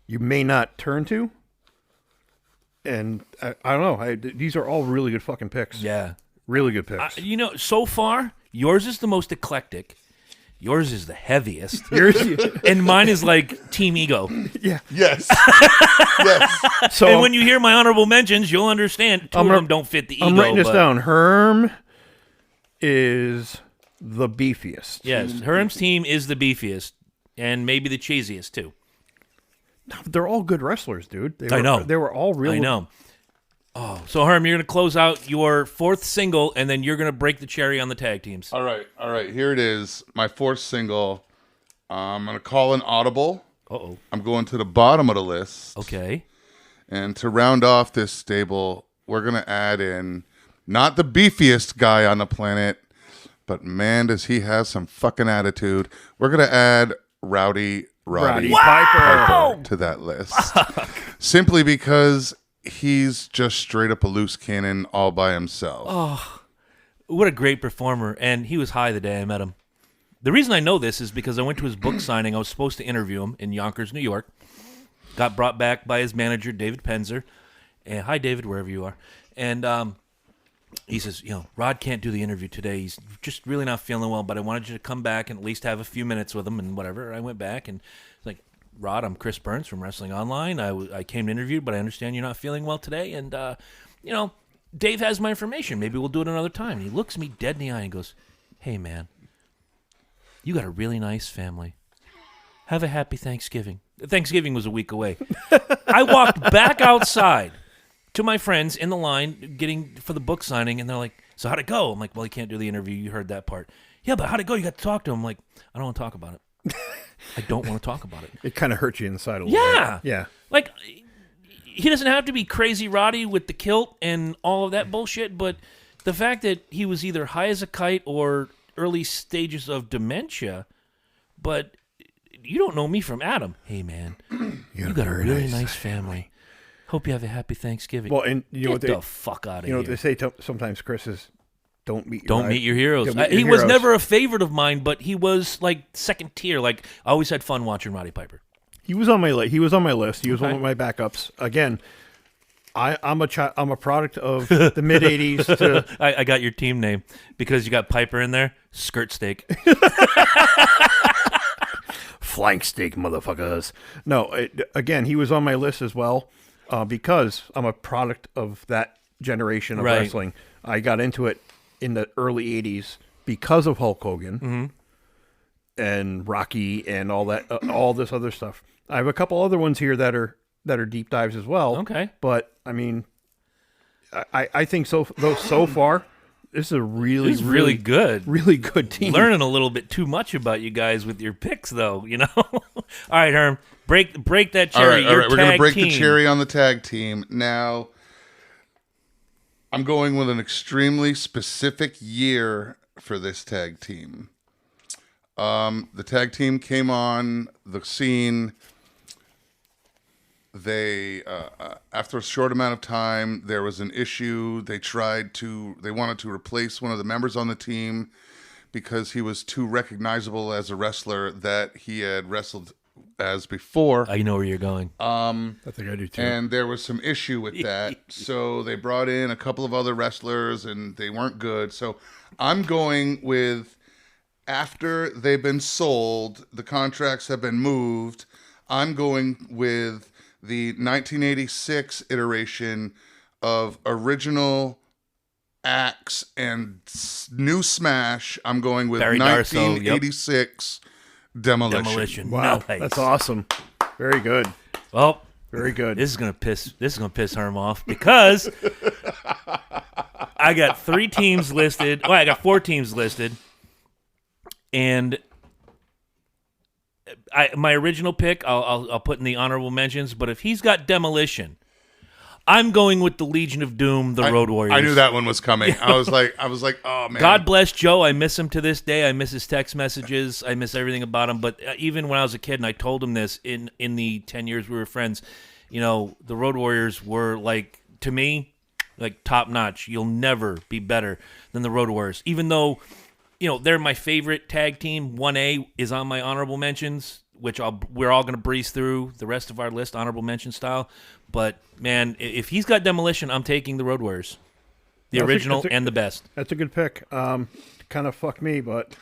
you may not turn to. And I don't know. These are all really good fucking picks. Yeah. Really good picks. So far, yours is the most eclectic. Yours is the heaviest. Yours- And mine is like Team Ego. yeah. Yes. Yes. So And when you hear my honorable mentions, you'll understand two of them don't fit the ego. I'm writing this but- down. Herm is the beefiest. Yes, Herm's team is the beefiest and maybe the cheesiest too. They're all good wrestlers, dude. I know. They were all really... I know. Oh, so Herm, you're going to close out your 4th single, and then you're going to break the cherry on the tag teams. All right. Here it is. My 4th single. I'm going to call an audible. Uh-oh. I'm going to the bottom of the list. Okay. And to round off this stable, we're going to add in not the beefiest guy on the planet, but man, does he have some fucking attitude. We're going to add Roddy Piper to that list. Simply because he's just straight up a loose cannon all by himself. Oh, what a great performer. And he was high the day I met him. The reason I know this is because I went to his book signing. I was supposed to interview him in Yonkers, New York. Got brought back by his manager, David Penzer. And hi, David, wherever you are. And he says, Rod can't do the interview today. He's just really not feeling well, but I wanted you to come back and at least have a few minutes with him and whatever. I went back and it's like, Rod, I'm Chris Burns from Wrestling Online. I came to interview, but I understand you're not feeling well today. And, Dave has my information. Maybe we'll do it another time. And he looks me dead in the eye and goes, hey, man, you got a really nice family. Have a happy Thanksgiving. Thanksgiving was a week away. I walked back outside to my friends in the line getting for the book signing, and they're like, so how'd it go? I'm like, well, you can't do the interview. You heard that part. Yeah, but how'd it go? You got to talk to him. I'm like, I don't want to talk about it. I don't want to talk about it. It kind of hurts you inside a little Yeah. bit. Yeah. Like, he doesn't have to be crazy Roddy with the kilt and all of that bullshit, but the fact that he was either high as a kite or early stages of dementia, but you don't know me from Adam. Hey, man, you got a really nice family. Hope you have a happy Thanksgiving. Well, and you know what Get they the fuck out of you know here. what they say sometimes, Chris, is don't meet Your heroes. Don't meet He your was heroes. never a favorite of mine, but he was like second tier. Like I always had fun watching Roddy Piper. He was on my list. He was on my list. He was one Okay. of my backups. Again, I'm a product of the mid '80s. To I got your team name because you got Piper in there. Skirt steak. flank steak, motherfuckers. No, again, he was on my list as well because I'm a product of that generation of Right. wrestling. I got into it in the early '80s because of Hulk Hogan and Rocky and all that, all this other stuff. I have a couple other ones here that are deep dives as well. Okay. But I mean, I think so far, this is a really, He's really good. really good team. Learning a little bit too much about you guys with your picks, though. You know. All right, Herm, break that All cherry. right, Your we're going to tag break team. the cherry on the tag team. Now, I'm going with an extremely specific year for this tag team. The tag team came on the scene. They, after a short amount of time, there was an issue. They wanted to replace one of the members on the team because he was too recognizable as a wrestler that he had wrestled as before. I know where you're going. I think I do too. And there was some issue with that. So they brought in a couple of other wrestlers and they weren't good. So I'm going with, after they've been sold, the contracts have been moved, I'm going with the 1986 iteration of original Axe and new Smash. I'm going with Barry Darsow, 1986 Demolition. Wow, Nice. that's awesome. Very good. Well, Very good. this is gonna piss Herm off because I got 3 teams listed. Well, I got 4 teams listed, and my original pick I'll put in the honorable mentions. But if he's got Demolition, I'm going with the Legion of Doom, the Road Warriors. I knew that one was coming. I was like, oh man. God bless Joe. I miss him to this day. I miss his text messages. I miss everything about him. But even when I was a kid, and I told him this in the 10 years we were friends, you know, the Road Warriors were like, to me, like top notch. You'll never be better than the Road Warriors, even though, you know, they're my favorite tag team. 1A is on my honorable mentions, which we're all going to breeze through the rest of our list, honorable mention style. But, man, if he's got Demolition, I'm taking the Road Warriors. The original and the best. That's a good pick. Kind of fucked me, but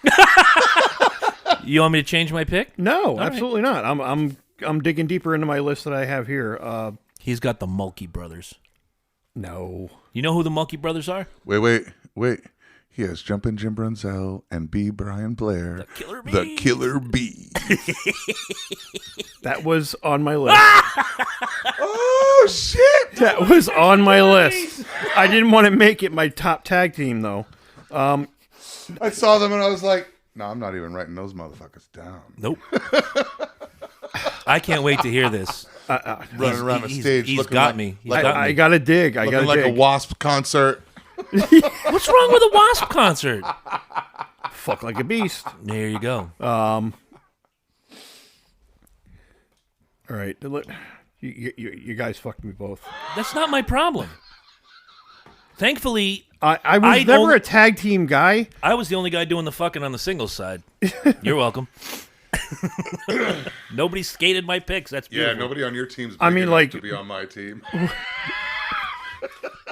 You want me to change my pick? no, absolutely not. I'm digging deeper into my list that I have here. He's got the Mulkey Brothers. No. You know who the Mulkey Brothers are? Wait. He has Jumpin' Jim Brunzell and B. Brian Blair. Killer Bee. The Killer Bee. That was on my list. Oh, shit. That was on my list. I didn't want to make it my top tag team, though. I saw them and I was like, no, I'm not even writing those motherfuckers down. Nope. I can't wait to hear this. Running around the stage He's looking got like, me. He's like, got I me. got to dig. I got looking to like dig. a Wasp concert. What's wrong with a Wasp concert? Fuck like a beast. There you go. All right. You guys fucked me both. That's not my problem. Thankfully, I was I never don't- a tag team guy. I was the only guy doing the fucking on the singles side. You're welcome. Nobody skated my picks. That's Yeah, beautiful. nobody on your team's big I mean, enough like- to be on my team.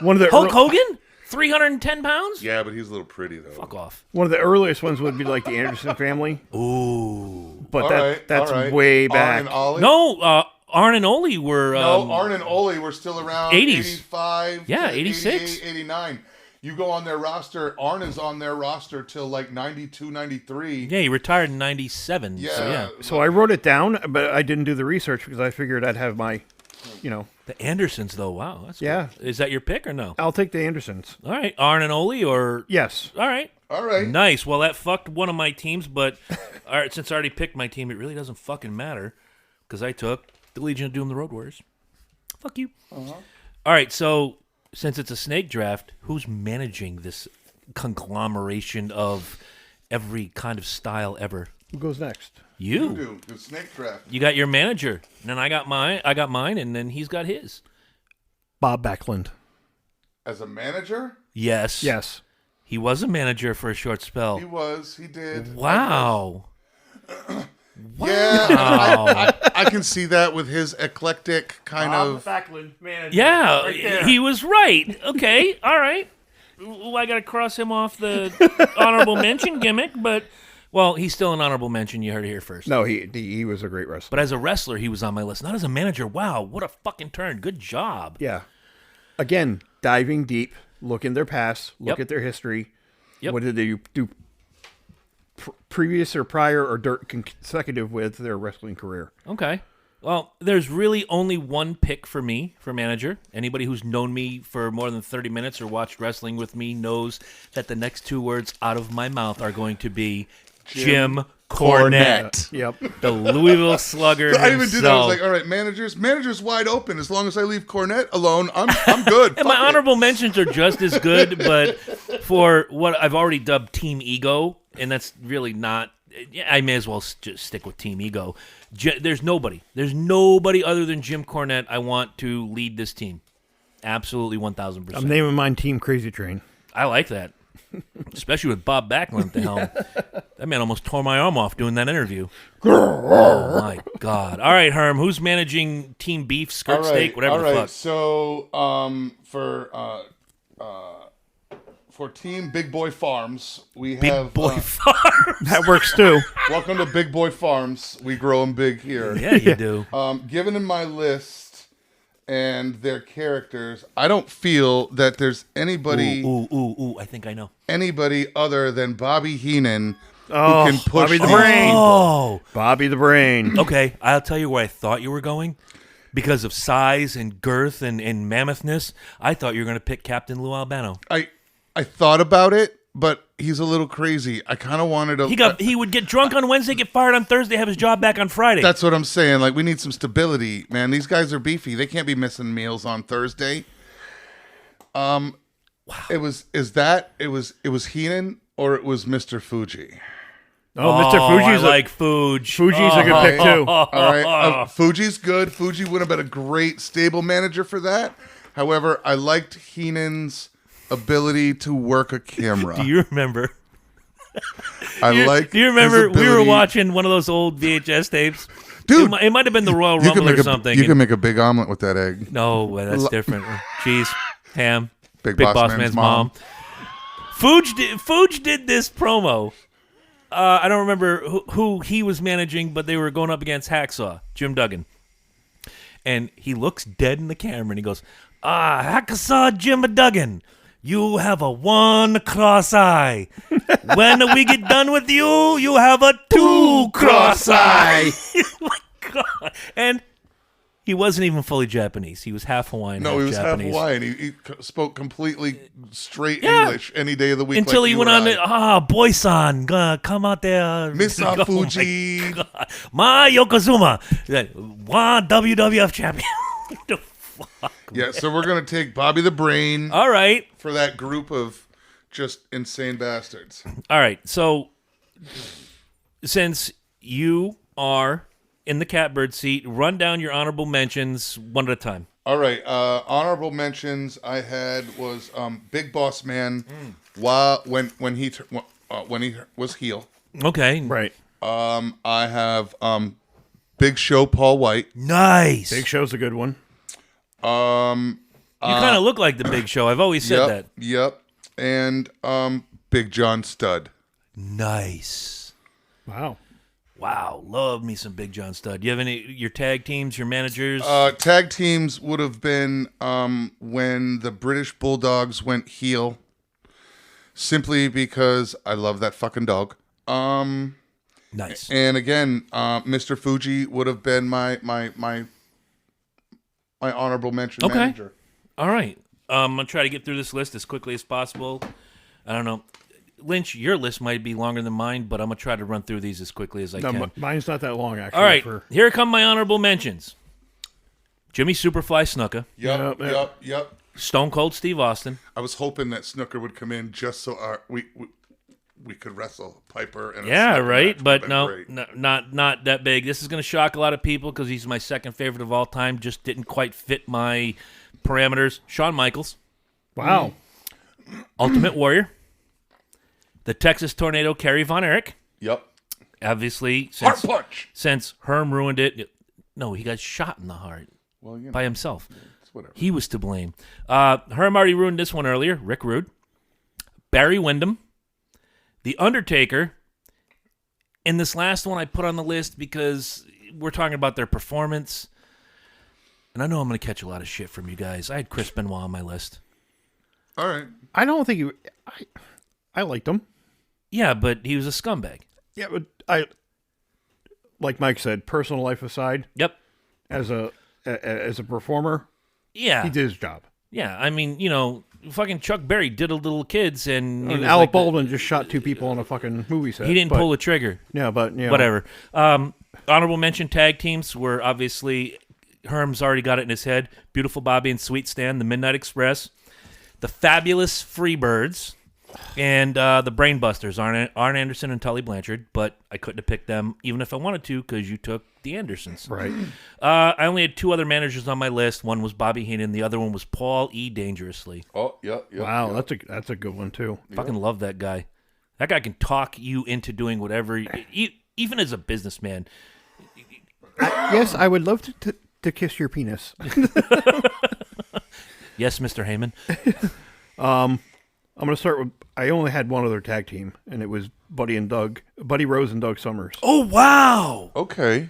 One of the Hulk Hogan? 310 pounds? Yeah, but he's a little pretty, though. Fuck off. One of the earliest ones would be like the Anderson family, Ooh. but All that's right. way Arn back. and Ollie? No, Arn and Ole were... No, Arn and Ole were still around 80s. 85 Yeah, to 86. 88, 89. You go on their roster, Arn is on their roster till like 92, 93. Yeah, he retired in 97. Yeah. So, yeah. So I wrote it down, but I didn't do the research because I figured I'd have my, The Andersons, though, wow. That's Yeah. cool. Is that your pick or no? I'll take the Andersons. All right, Arn and Ole or... Yes. All right. All right. Nice. Well, that fucked one of my teams, but all right, since I already picked my team, it really doesn't fucking matter because I took the Legion of Doom, the Road Warriors. Fuck you. All right, so since it's a snake draft, who's managing this conglomeration of every kind of style ever? Who goes next? You. Do the snake draft. You got your manager, and then I got mine, and then he's got his. Bob Backlund. As a manager? Yes. Yes. He was a manager for a short spell. He was. He did. Wow. Yeah, I can see that with his eclectic kind of. Backlund, manager. Yeah, Right there. he was right. Okay, all right. Ooh, I got to cross him off the honorable mention gimmick, but, well, he's still an honorable mention. You heard it here first. No, he was a great wrestler. But as a wrestler, he was on my list. Not as a manager. Wow, what a fucking turn. Good job. Yeah. Again, diving deep, look in their past, look Yep. at their history. Yep. What did they do previous or prior or consecutive with their wrestling career? Okay. Well, there's really only one pick for me for manager. Anybody who's known me for more than 30 minutes or watched wrestling with me knows that the next two words out of my mouth are going to be Jim Cornette. Yep. The Louisville Slugger I even did that. I was himself. like, all right, managers wide open. As long as I leave Cornette alone, I'm good. And my Fuck it. honorable mentions are just as good, but for what I've already dubbed Team Ego, and that's really not. I may as well just stick with Team Ego. There's nobody other than Jim Cornette I want to lead this team. Absolutely 1,000%. I'm naming mine Team Crazy Train. I like that, especially with Bob Backlund at the helm. That man almost tore my arm off doing that interview. Oh my God! All right, Herm, who's managing Team Beef, Skirt All right, Steak, whatever all the right. fuck? So for Team Big Boy Farms, we Big have Boy Farm. That works too. welcome to Big Boy Farms. We grow them big here. Yeah, you do. Given in my list and their characters, I don't feel that there's anybody Ooh! I think I know. anybody other than Bobby Heenan Oh, who can push Bobby the these Brain. people. Oh, Bobby the Brain. okay. I'll tell you where I thought you were going. Because of size and girth and mammouthness, I thought you were going to pick Captain Lou Albano. I thought about it, but he's a little crazy. I kind of wanted to. He would get drunk on Wednesday, get fired on Thursday, have his job back on Friday. That's what I'm saying. Like, we need some stability, man. These guys are beefy. They can't be missing meals on Thursday. Wow. It was Heenan or it was Mr. Fuji. Oh, Mr. Fuji's I like Fuji. Fuji's a good pick too. All right, Fuji's good. Fuji would have been a great stable manager for that. However, I liked Heenan's ability to work a camera. Do you remember? Do you remember we were watching one of those old VHS tapes? Dude, it might have been the Royal Rumble or something. You can make a big omelet with that egg. No, well, that's different. Cheese, ham, Big Boss Man's mom. Fuji did this promo. I don't remember who he was managing, but they were going up against Hacksaw, Jim Duggan. And he looks dead in the camera and he goes, Hacksaw Jim Duggan, you have a one cross eye. When we get done with you, you have a two cross eye. Oh my God. And he wasn't even fully Japanese. He was half Hawaiian, No, he was Japanese. half Hawaiian. He spoke completely straight English any day of the week. Until like he you went and on I. boy-san, come out there. Mr. Oh, Fuji. my God. Ma Yokozuna, one WWF champion. What the fuck? Yeah, so we're going to take Bobby the Brain All right. for that group of just insane bastards. All right. So, since you are in the catbird seat, run down your honorable mentions one at a time. All right. Honorable mentions I had was Big Boss Man when he was heel. Okay. Right. I have Big Show Paul White. Nice. Big Show's a good one. You kind of look like the Big Show. I've always said that. Yep. And Big John Studd. Nice. Wow. Wow, love me some Big John Studd. You have your tag teams, your managers? Tag teams would have been when the British Bulldogs went heel, simply because I love that fucking dog. Nice. And again, Mr. Fuji would have been my honorable mention manager. All right. I'm going to try to get through this list as quickly as possible. I don't know. Lynch, your list might be longer than mine, but I'm going to try to run through these as quickly as I can. Mine's not that long, actually. All right. Here come my honorable mentions. Jimmy Superfly Snuka. Yep. Stone Cold Steve Austin. I was hoping that Snooker would come in just so we could wrestle Piper. And Yeah, right. But no, not that big. This is going to shock a lot of people because he's my second favorite of all time. Just didn't quite fit my parameters, Shawn Michaels. Wow. Ultimate Warrior. The Texas Tornado, Kerry Von Erich. Yep. Obviously, Heart punch. since Herm ruined it. No, he got shot in the heart by himself. It's whatever. He was to blame. Herm already ruined this one earlier. Rick Rude. Barry Windham. The Undertaker. And this last one I put on the list because we're talking about their performance. And I know I'm going to catch a lot of shit from you guys. I had Chris Benoit on my list. All right. I don't think I liked him. Yeah, but he was a scumbag. Yeah, but like Mike said, personal life aside, Yep. as a performer, Yeah. he did his job. Yeah, I mean, fucking Chuck Berry diddled little kids, and he was Alec like Baldwin just shot 2 people on a fucking movie set. he didn't pull the trigger. Yeah, but Whatever. Honorable mention tag teams were obviously Herm's already got it in his head. Beautiful Bobby and Sweet Stan, the Midnight Express, the Fabulous Freebirds, and the Brainbusters, Arn Anderson and Tully Blanchard. But I couldn't have picked them even if I wanted to because you took the Andersons. Right. I only had 2 other managers on my list. One was Bobby Heenan. The other one was Paul E. Dangerously. Oh, yeah. Wow, that's a good one too. Fucking love that guy. That guy can talk you into doing whatever, even as a businessman. Yes, I would love to kiss your penis. Yes, Mr. Heyman. I'm going to start with. I only had one other tag team, and it was Buddy Rose and Doug Summers. Oh, wow. Okay.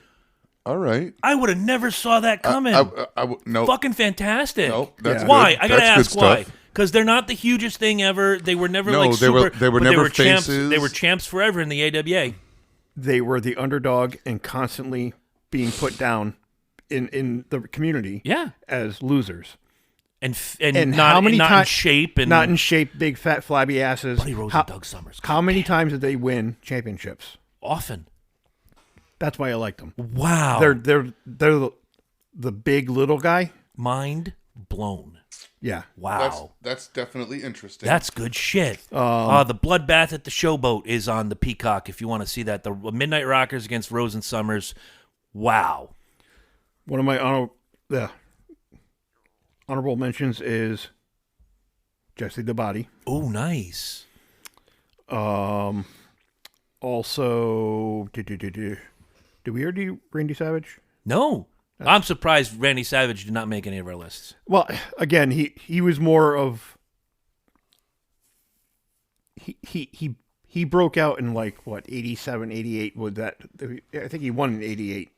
All right. I would have never saw that coming. No. Fucking fantastic. No, that's why? good. I gotta That's ask good why. stuff. Because they're not the hugest thing ever. They were never No, like they were- super. they were but never champs. faces. They were champs forever in the AWA. They were the underdog and constantly being put down in the community. Yeah. As losers. And how not many in shape and not in shape, big fat flabby asses. Buddy Rose and Doug Summers. How many times did they win championships? Often. That's why I liked them. Wow. They're the big little guy. Mind blown. Yeah. Wow. That's definitely interesting. That's good shit. The bloodbath at the Showboat is on the Peacock if you want to see that. The Midnight Rockers against Rose and Summers. Wow. One of my honorable mentions is Jesse the Body. Oh, nice. Also, did we already do Randy Savage? No. I'm surprised Randy Savage did not make any of our lists. Well, again, he was more of he broke out in like what 87, 88 with that. I think he won in 88.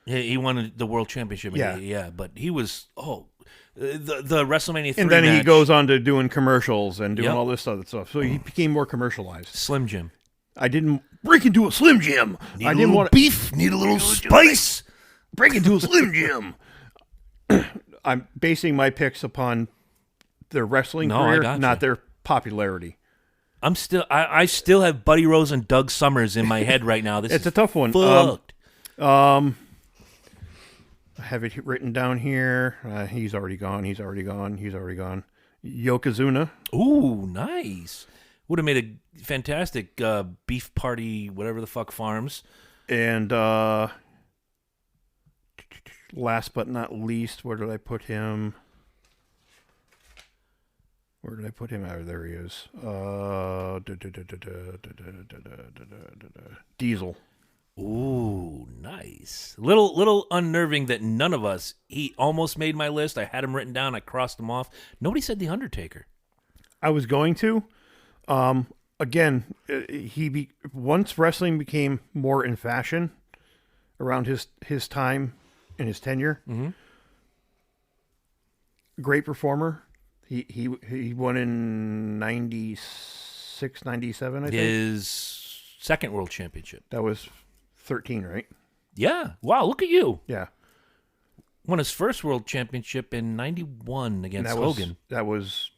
Yeah, he won the World Championship. Yeah, but he was the WrestleMania 3 and then he match, goes on to doing commercials and doing Yep. all this other stuff. So he became more commercialized. Slim Jim. I didn't break into a Slim Jim. Need I a didn't little want beef. Need a little spice. break into a Slim Jim. I'm basing my picks upon their wrestling No, I career, gotcha. not their popularity. I still have Buddy Rose and Doug Summers in my head right now. This It's is a tough one. Fucked. I have it written down here. He's already gone. Yokozuna. Ooh, nice. Would have made a fantastic beef party, whatever the fuck farms. And last but not least, where did I put him? There he is. Diesel. Ooh, nice. Little unnerving that none of us. He almost made my list. I had him written down. I crossed him off. Nobody said the Undertaker. I was going to. Again, once wrestling became more in fashion around his time and his tenure. Mm-hmm. Great performer. He won in 96, 97, I think. His second world championship. That was 13, right? Yeah. Wow, look at you. Yeah. Won his first world championship in 91 against And Hogan. That was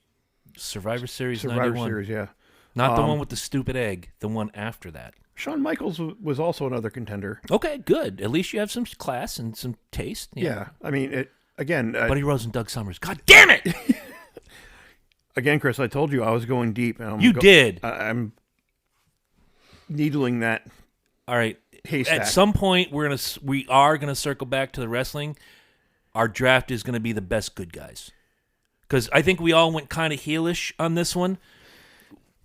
Survivor Series Survivor 91. Series, yeah. Not the one with the stupid egg, the one after that. Shawn Michaels was also another contender. Okay, good. At least you have some class and some taste. Yeah. I mean, again... Buddy Rose and Doug Summers. God damn it! Again, Chris, I told you I was going deep. And You did. I'm needling that All right. haystack. At some point, we are gonna circle back to the wrestling. Our draft is gonna be the best good guys. because I think we all went kind of heelish on this one.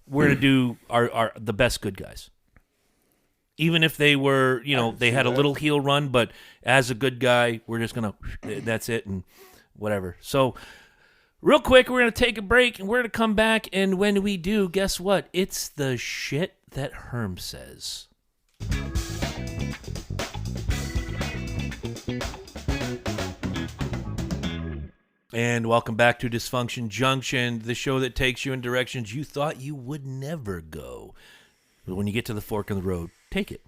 We're going to do the best good guys. Even if they were, they had a little heel run, but as a good guy, we're just going to, that's it and whatever. So real quick, we're going to take a break and we're going to come back. And when we do, guess what? It's the shit that Herm says. And welcome back to Dysfunction Junction, the show that takes you in directions you thought you would never go. But when you get to the fork in the road, take it.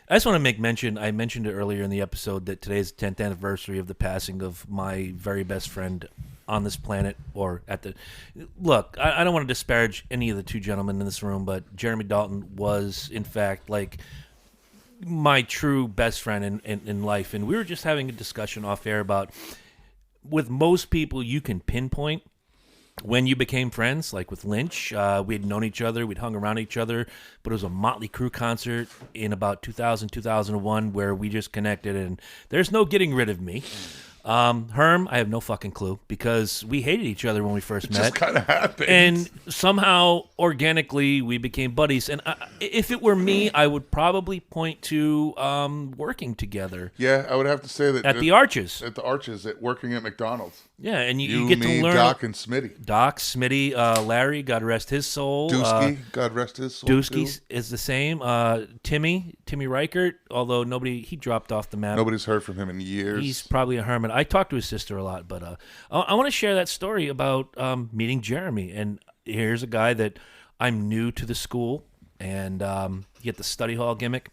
I just want to make mention, I mentioned it earlier in the episode, that today's the 10th anniversary of the passing of my very best friend on this planet, or at the... Look, I don't want to disparage any of the two gentlemen in this room, but Jeremy Dalton was, in fact, like my true best friend in life. And we were just having a discussion off air about... With most people, you can pinpoint when you became friends, like with Lynch. We had known each other. We'd hung around each other. But it was a Motley Crue concert in about 2000, 2001 where we just connected, and there's no getting rid of me. Herm, I have no fucking clue because we hated each other when we first met. Just kind of happened. And somehow, organically, we became buddies. And if it were me, I would probably point to working together. Yeah, I would have to say that. At the Arches. At the Arches, working at McDonald's. Yeah, and you get me, to learn. Doc, and Smitty. Doc, Smitty, Larry, God rest his soul. Dusky, God rest his soul. Dusky is the same. Timmy Reichert, although he dropped off the map. Nobody's heard from him in years. He's probably a hermit. I talked to his sister a lot, but I want to share that story about meeting Jeremy. And here's a guy that I'm new to the school, and you get the study hall gimmick.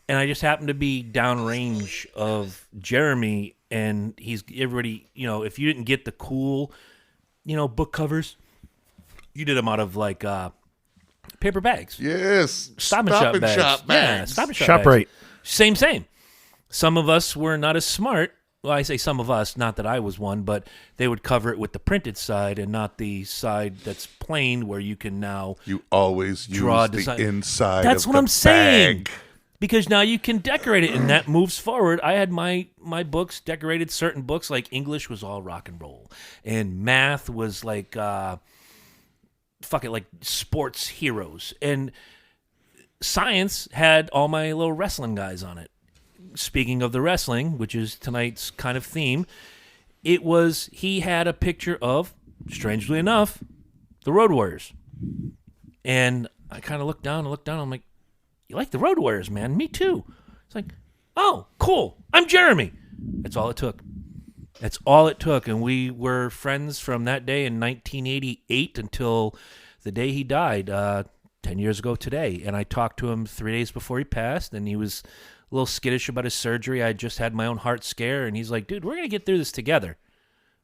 And I just happened to be downrange of Jeremy, and everybody, if you didn't get the cool, book covers, you did them out of like paper bags. Yes. Stop and shop bags. Yeah, Stop and Shop bags. Same. Some of us were not as smart. Well, I say some of us, not that I was one, but they would cover it with the printed side and not the side that's plain where you can now You always draw use design. the inside That's of what the I'm saying. bag. Because now you can decorate it, and that moves forward. I had my books decorated. Certain books, like English, was all rock and roll, and math was like like sports heroes, and science had all my little wrestling guys on it. Speaking of the wrestling, which is tonight's kind of theme, he had a picture of, strangely enough, the Road Warriors, and I kind of looked down. I'm like, you like the Road Warriors, man? Me too. It's like, oh, cool. I'm Jeremy. That's all it took. And we were friends from that day in 1988 until the day he died, 10 years ago today. And I talked to him 3 days before he passed, and he was a little skittish about his surgery. I just had my own heart scare, and he's like, dude, we're going to get through this together.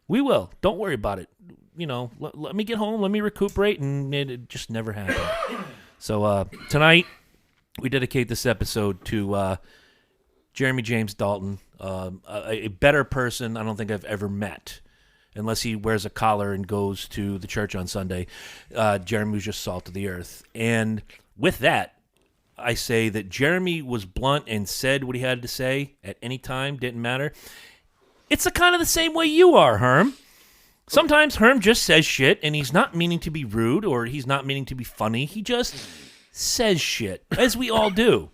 We will. Don't worry about it. Let me get home. Let me recuperate, and it just never happened. So tonight, we dedicate this episode to Jeremy James Dalton, a better person I don't think I've ever met, unless he wears a collar and goes to the church on Sunday. Jeremy was just salt of the earth. And with that, I say that Jeremy was blunt and said what he had to say at any time, didn't matter. It's kind of the same way you are, Herm. Sometimes Herm just says shit, and he's not meaning to be rude or he's not meaning to be funny. He just says shit, as we all do.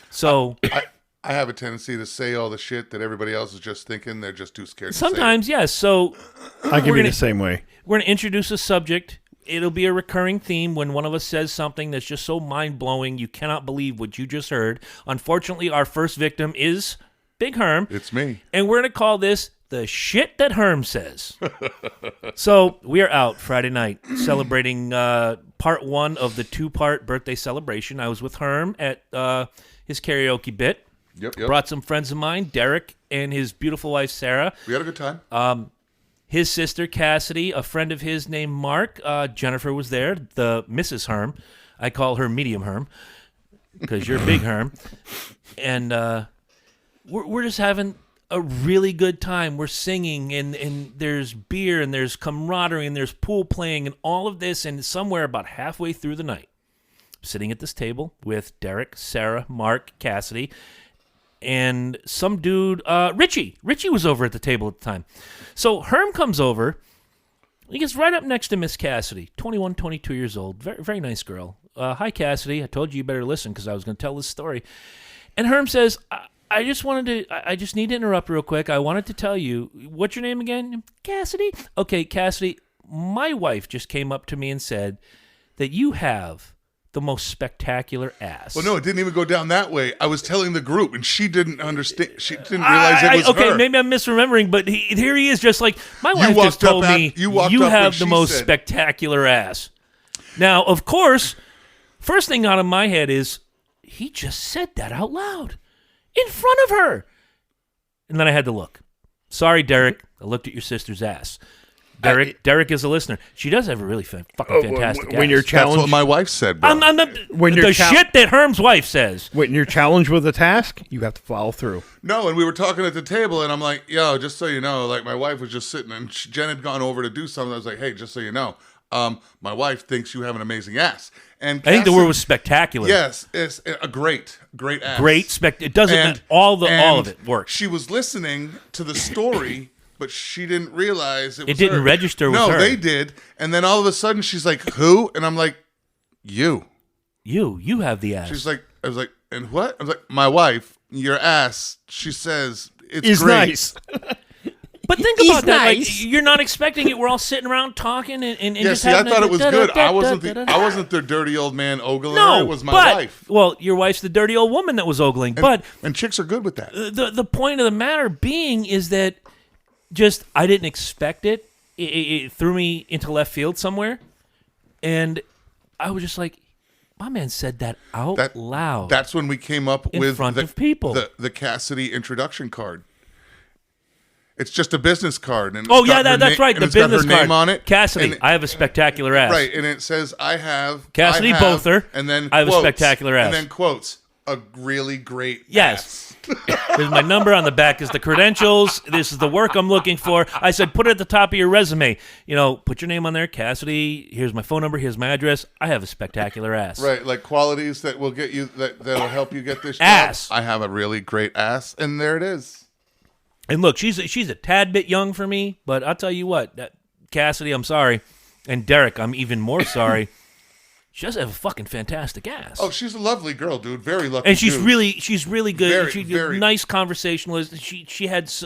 So I have a tendency to say all the shit that everybody else is just thinking. They're just too scared to sometimes, say. yes. So I can be the same way. We're going to introduce a subject. It'll be a recurring theme when one of us says something that's just so mind-blowing you cannot believe what you just heard. Unfortunately, our first victim is Big Herm. It's me. And we're going to call this the shit that Herm says. So we are out Friday night celebrating part one of the two-part birthday celebration. I was with Herm at his karaoke bit. Yep. Brought some friends of mine, Derek and his beautiful wife, Sarah. We had a good time. His sister, Cassidy, a friend of his named Mark. Jennifer was there, the Mrs. Herm. I call her Medium Herm because you're Big Herm. And we're just having a really good time. We're singing, and there's beer, and there's camaraderie, and there's pool playing, and all of this. And somewhere about halfway through the night, sitting at this table with Derek, Sarah, Mark, Cassidy, and some dude, Richie. Richie was over at the table at the time. So Herm comes over, He gets right up next to Miss Cassidy, 21, 22 years old. Very, very nice girl. Hi, Cassidy. I told you better listen because I was going to tell this story. And Herm says, I just need to interrupt real quick. I wanted to tell you, what's your name again? Cassidy? Okay, Cassidy, my wife just came up to me and said that you have the most spectacular ass. Well, no, it didn't even go down that way. I was telling the group, and she didn't understand. She didn't realize it was okay, her. maybe I'm misremembering, but here he is just like, my wife just told me you have the most spectacular ass. Now, of course, first thing out of my head is, he just said that out loud in front of her. And then I had to look. Sorry, Derek. I looked at your sister's ass. Derek is a listener. She does have a really fucking fantastic ass. When you're challenged, that's what my wife said, bro. Shit that Herm's wife says. When you're challenged with a task, you have to follow through. No, and we were talking at the table, and I'm like, yo, just so you know, like, my wife was just sitting, and Jen had gone over to do something. I was like, hey, just so you know, my wife thinks you have an amazing ass. And I think the word was spectacular. Yes, it's a great ass. It doesn't, all of it works. She was listening to the story, but she didn't realize it didn't her. register with her. No, they did. And then all of a sudden she's like, who? And I'm like, you. You have the ass. She's like, I was like, and what? I was like, my wife, your ass, she says, it's great. Nice. But think about that. Nice. Like, you're not expecting it. We're all sitting around talking and yeah, just see, I thought it was good. I wasn't the dirty old man ogling her. It was my wife. Well, your wife's the dirty old woman that was ogling. And chicks are good with that. The point of the matter being is that I didn't expect it. It threw me into left field somewhere. And I was just like, my man said that out loud. That's when we came up with front of people. The Cassidy introduction card. It's just a business card. And that's right. The business card. Name on it. Cassidy, I have a spectacular ass. Right, and it says, Cassidy Bother, and then I have a spectacular ass. And then quotes, a really great ass. There's my number. On the back is the credentials. This is the work I'm looking for. I said, put it at the top of your resume. Put your name on there, Cassidy. Here's my phone number. Here's my address. I have a spectacular ass. Right, like qualities that will get you, that'll help you get this job. Ass. I have a really great ass, and there it is. And look, she's a tad bit young for me, but I'll tell you what, Cassidy, I'm sorry, and Derek, I'm even more sorry. She does have a fucking fantastic ass. Oh, she's a lovely girl, dude. Very lucky. And she's really good. She's very a nice conversationalist.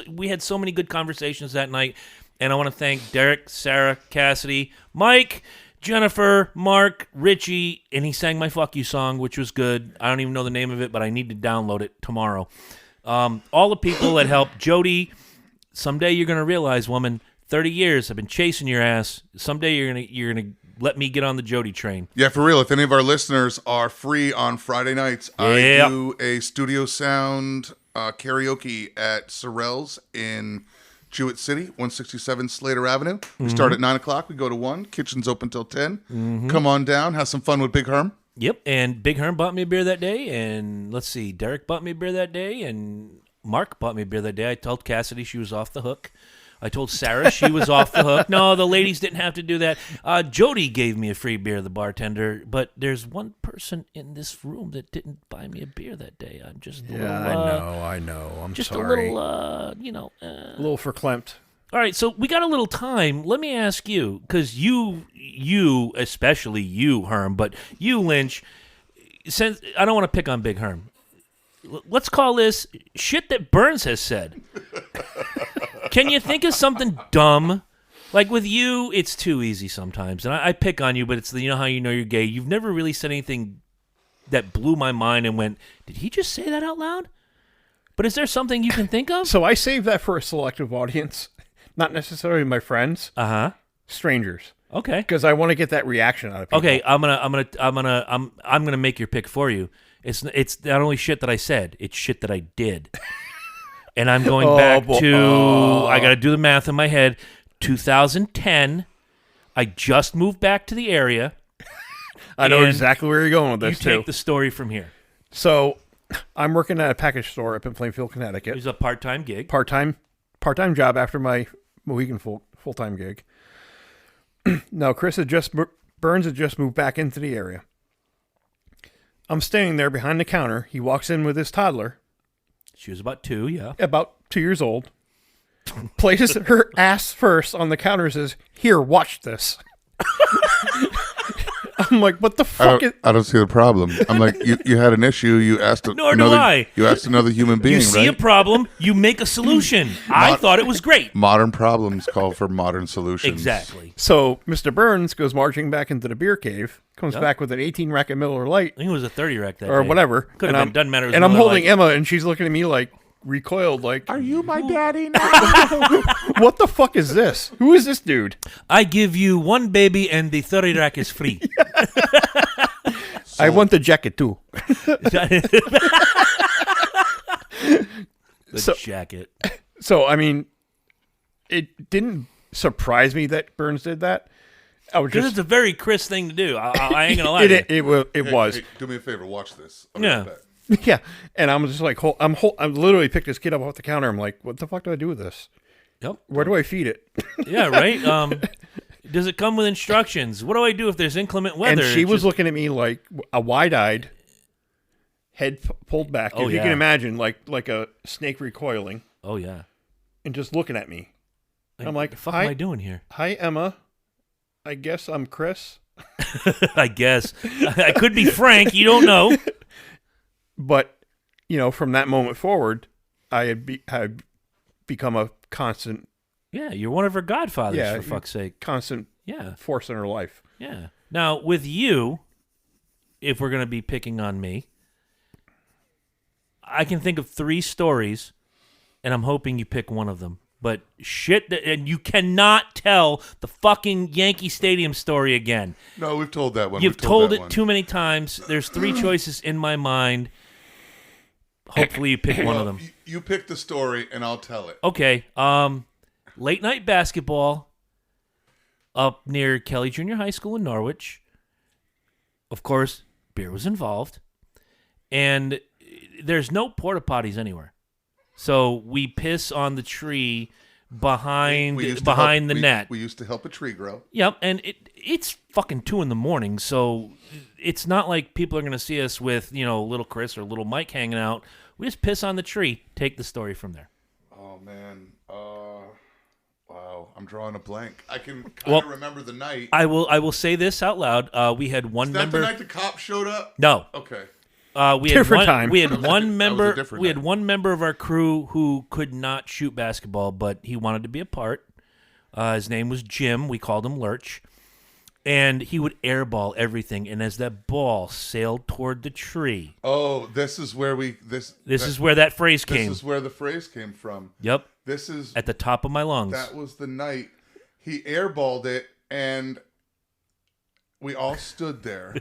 We had so many good conversations that night, and I want to thank Derek, Sarah, Cassidy, Mike, Jennifer, Mark, Richie, and he sang my "Fuck You" song, which was good. I don't even know the name of it, but I need to download it tomorrow. All the people that helped. Jody, someday you're gonna realize, woman, 30 years I've been chasing your ass. Someday you're gonna let me get on the Jody train. Yeah, for real. If any of our listeners are free on Friday nights, I do a studio sound karaoke at Sorrell's in Jewett City, 167 Slater Avenue. We start at 9 o'clock. We go to 1. Kitchen's open till 10. Come on down. Have some fun with Big Herm. Yep, and Big Herm bought me a beer that day, and let's see, Derek bought me a beer that day, and Mark bought me a beer that day. I told Cassidy she was off the hook. I told Sarah she was off the hook. No, the ladies didn't have to do that. Jody gave me a free beer, the bartender, but there's one person in this room that didn't buy me a beer that day. I'm just a little... I know. I'm just sorry. Just a little, a little verklempt. All right, so we got a little time. Let me ask you, because you, especially you, Herm, but you, Lynch, since I don't want to pick on Big Herm, let's call this shit that Burns has said. Can you think of something dumb? Like with you, it's too easy sometimes. And I pick on you, but it's how you know you're gay. You've never really said anything that blew my mind and went, did he just say that out loud? But is there something you can think of? So I save that for a selective audience. Not necessarily my friends. Strangers. Okay. Because I want to get that reaction out of people. Okay, I'm gonna make your pick for you. It's not only shit that I said, it's shit that I did. And I'm going back to I gotta do the math in my head. 2010. I just moved back to the area. I know exactly where you're going with this too. You take the story from here. So I'm working at a package store up in Plainfield, Connecticut. It was a part-time gig. Part-time job after my Mohegan full-time gig. Now, Burns had just moved back into the area. I'm standing there behind the counter. He walks in with his toddler. She was about 2, yeah. About 2 years old. places her ass first on the counter and says, "Here, watch this." I'm like, what the fuck? I don't see the problem. I'm like, you had an issue. You asked Nor do I. You asked another human being, You see right? a problem, you make a solution. I thought it was great. Modern problems call for modern solutions. Exactly. So Mr. Burns goes marching back into the beer cave, comes back with an 18 rack of Miller Lite I think it was a 30 rack that or day. whatever. Could have been. Doesn't matter. It was And I'm Miller holding Lite. Emma, and she's looking at me like recoiled, like, Are you my daddy now? what the fuck is this? Who is this dude? I give you one baby and the 30 rack is free. I want the jacket too. The jacket. So, I mean, it didn't surprise me that Burns did that. I was Because just it's a very Chris thing to do. I ain't going to lie to you. it was. Hey, do me a favor. Watch this. Yeah. Yeah, and I'm just like, I'm literally picked this kid up off the counter. I'm like, what the fuck do I do with this? Yep. Where do I feed it? Yeah, right? Does it come with instructions? What do I do if there's inclement weather? And she was looking at me like a wide-eyed, head pulled back. Oh, if you yeah. can imagine, like a snake recoiling, Oh, yeah. and just looking at me. And I'm like, the fuck hi, am I doing here? hi, Emma. I guess I'm Chris. I guess. I could be Frank. You don't know. But, from that moment forward, I had become a constant Yeah, you're one of her godfathers, for fuck's sake. constant Yeah, force in her life. yeah. Now, with you, if we're going to be picking on me, I can think of 3 stories, and I'm hoping you pick one of them. But and you cannot tell the fucking Yankee Stadium story again. No, we've told that one. You've We've told that it one. too many times. There's 3 choices in my mind. Hopefully you pick one of them. You pick the story, and I'll tell it. Okay. Late night basketball up near Kelly Junior High School in Norwich. Of course, beer was involved. And there's no porta potties anywhere. So we piss on the tree behind the net. We used to help a tree grow. Yep, and it's fucking 2 a.m, so it's not like people are going to see us with, little Chris or little Mike hanging out. We just piss on the tree. Take the story from there. Oh, man. Wow. I'm drawing a blank. I can kind of remember the night. I will say this out loud. We had one Is that member. the night the cop showed up? No. Okay. We had Different one, time. We had one member. different We had night. one member of our crew who could not shoot basketball, but he wanted to be a part. His name was Jim. We called him Lurch, and he would airball everything. And as that ball sailed toward the tree, Oh, this is where this is where that phrase This came. is where the phrase came from. Yep, This is at the top of my lungs. that was the night he airballed it, and we all stood there,